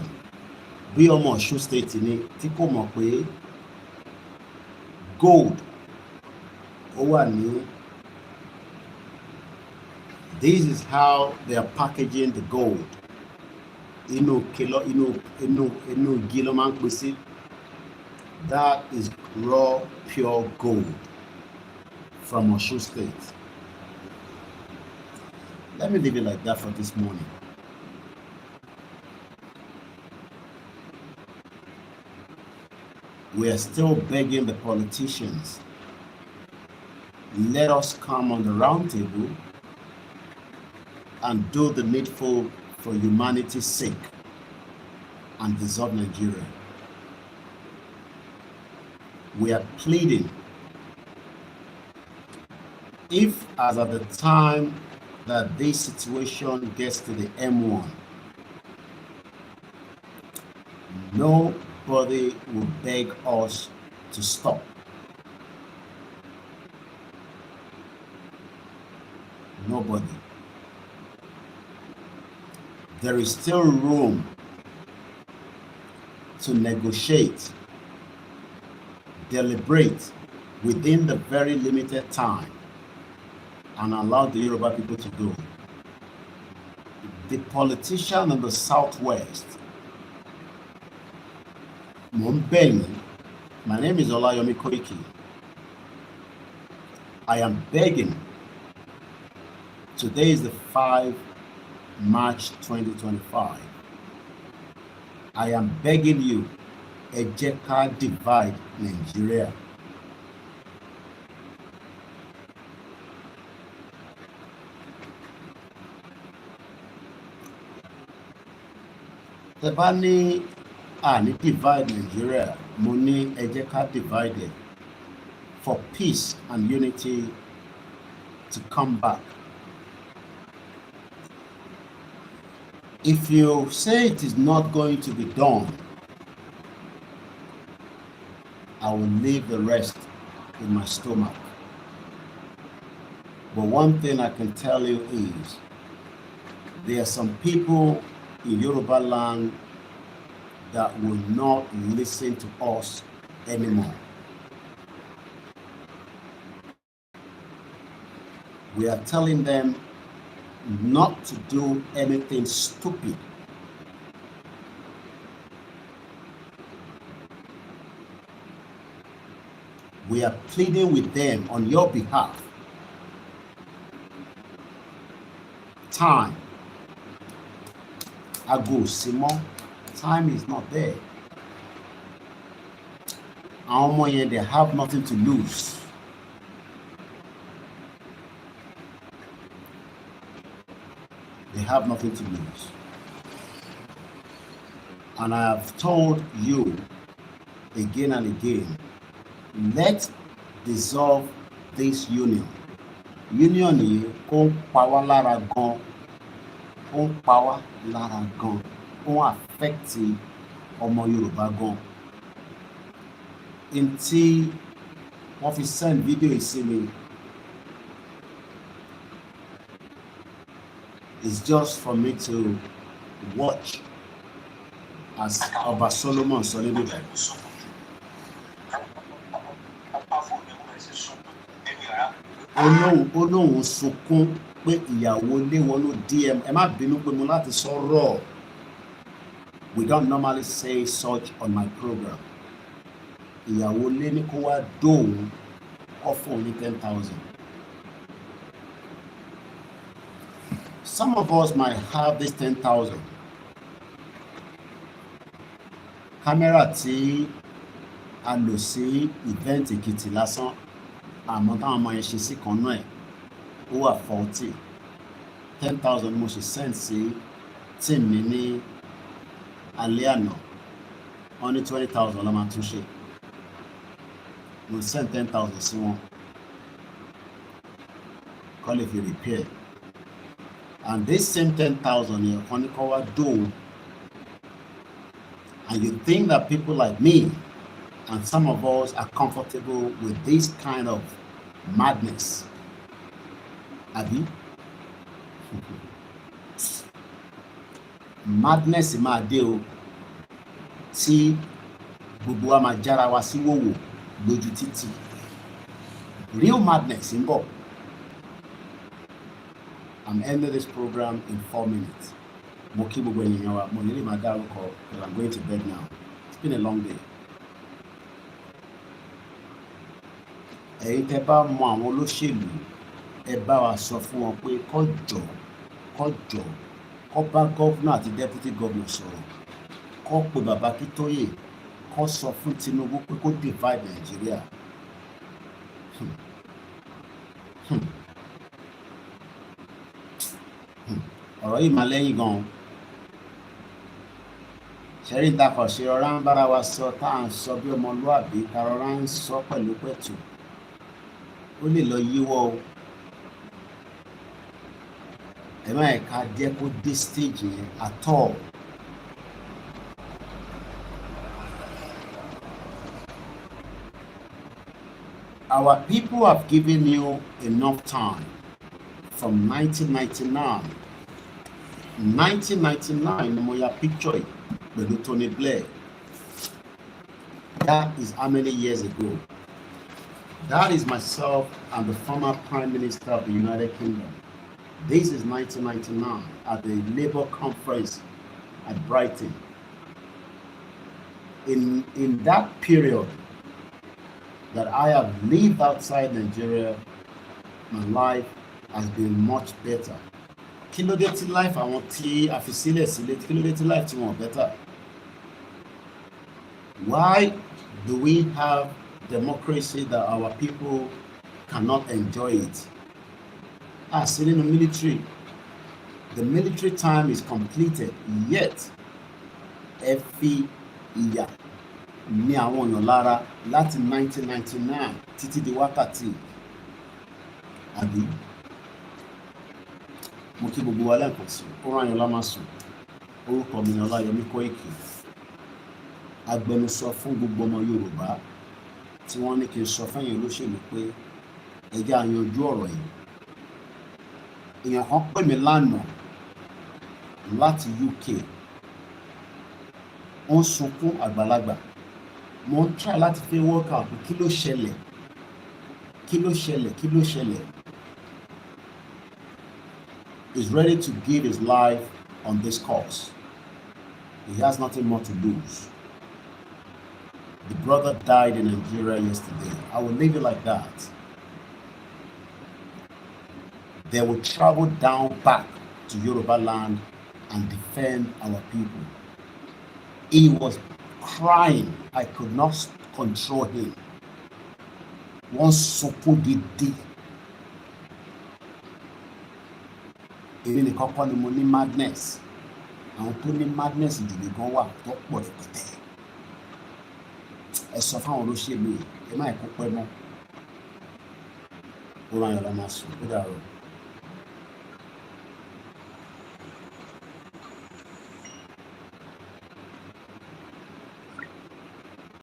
Bí ọmọ Ọ̀ṣun state ni tí kò mọ̀ pé gold ó wà ní. This is how they are packaging the gold. Inú igi ló máa ń pè sí. That is raw, pure gold from Osun State. Let me leave it like that for this morning. We are still begging the politicians, let us come on the round table and do the needful for humanity's sake and dissolve Nigeria. We are pleading, if as at the time that this situation gets to the M1, nobody will beg us to stop. Nobody. There is still room to negotiate, deliberate within the very limited time and allow the Yoruba people to go. The politician in the Southwest, my name is OLAYOMI KOIKI. I am begging. Today is the 5 March 2025. I am begging you, ẹ jẹ́ ká divide Nigeria. Tẹ́ bá ní divide Nigeria, mo ní ẹ jẹ́ ká divide it for peace and unity to come back. If you say it is not going to be done, I will leave the rest in my stomach. But one thing I can tell you is, there are some people in Yoruba land that will not listen to us anymore. We are telling them not to do anything stupid. We are pleading with them on your behalf. Time. Ago Simon. Time is not there. Àwọn ọmọ yẹn, they have nothing to lose. They have nothing to lose. And I have told you again and again, let's dissolve this union. Union yìí ó ń pa wá lára gan, ó ń pa wá lára gan, ó ń affect ọmọ Yorùbá gan. In tí wọ́n fi send video yìí sí mi, it's just for me to watch as Ọba Solomon sọ níbi bẹ́ẹ̀. Ó lóun sunkún pé ìyàwó lé wọnú DM. Ẹ má bínú pé mo láti sọ̀rọ̀. We don't normally say such on my program. Ìyàwó lé ní kó wá dóòwò ọ̀fọ̀ ní 10,000. Some of us might have this 10,000. Camera tí a lò sí event Èkìtì lásán, àmọ́ táwọn ọmọ yẹn ṣe sí kan náà ẹ̀, ó wà faulty. 10,000 mo ṣe send sí team mi ní alẹ́ àná. Wọ́n ní 20,000 ló máa tún ṣe. Mo send 10,000 sí wọn. Kọ́ lè fi repair. And this same 10,000 here, kan ní kó wá dóòwò. And you think that people like me And some of us are comfortable with this kind of madness. Abi? Madness máa dé o tí gbogbo wa máa jára wa sí wòwò lójú títì. Real madness ń bọ̀. I'm ending this program in 4 minutes. Mo kí gbogbo ènìyàn wa, mo nílé máa dárúkọ because I'm going to bed now. It's been a long day. Ẹ̀yin tẹ́ bá mọ àwọn olóṣèlú, ẹ bá wa sọ fún wọn pé kó bá gọ́vnà àti deputy governor sọ̀rọ̀, kó pe bàbá Akíntóyè, kó sọ fún Tinubu pé kó divide Nigeria. Ọ̀rọ̀ yìí máa lẹ́yìn gan-an. Ṣẹ́rí ìtakọ̀ ṣe ọ̀rá ń bára wa sọ tá à ń sọ bí ọmọlúàbí, ta ọ̀rá ń sọ pẹ̀lú pẹ̀tù. Ó lè lọ yíwọ́ o. Ẹ má ẹ̀ka jẹ́ kó dé stage yẹn at all. Our people have given you enough time from 1999. 1999 ni mo ya picture yìí pẹ̀lú Tony Blair. That is how many years ago? That is myself and the former Prime Minister of the United Kingdom. This is 1999 at the Labour Conference at Brighton. In that period that I have lived outside Nigeria, my life has been much better. Kí ló dé tí life àwọn tí a fi sílẹ̀ kí ló dé tí life tí wọ́n better? Why do we have democracy that our people cannot enjoy it? Still in the military. The military time is completed, yet ẹ fi ìyà ní àwọn èèyàn lára láti 1999 títí di wákàtí. Àbí? Mo kí gbogbo wa lẹ́ẹ̀kan sí, ó rán yín lámà sùn. Orúkọ mi ni Ọláyọmí Kóìkì. Agbẹnusọ fún gbogbo ọmọ Yorùbá tí wọ́n ní kí n sọ fẹ́yìn olóṣèlú pé ẹ jẹ́ á yanjú ọ̀rọ̀ yìí. Èèyàn kan pè mí lánàá láti UK. Ó ń sunkún àgbàlagbà. Mo ń try láti fi work out kí ló ṣẹlẹ̀. He's ready to give his life on this cause. He has nothing more to lose. The brother died in Nigeria yesterday. I will leave it like that. They will travel down back to Yoruba land and defend our people. He was crying. I could not control him. One sunkún gidi. Èmi nìkan kọ́ ni mo ní madness. Àwọn tó ní madness ìdílé gan wà tó pọ̀ rẹpẹtẹ. Ẹ sọ fáwọn olóṣèlú yìí, ẹ má kó pẹ́ mọ́. Ó rán yàrá máa sùn, ó dàrú.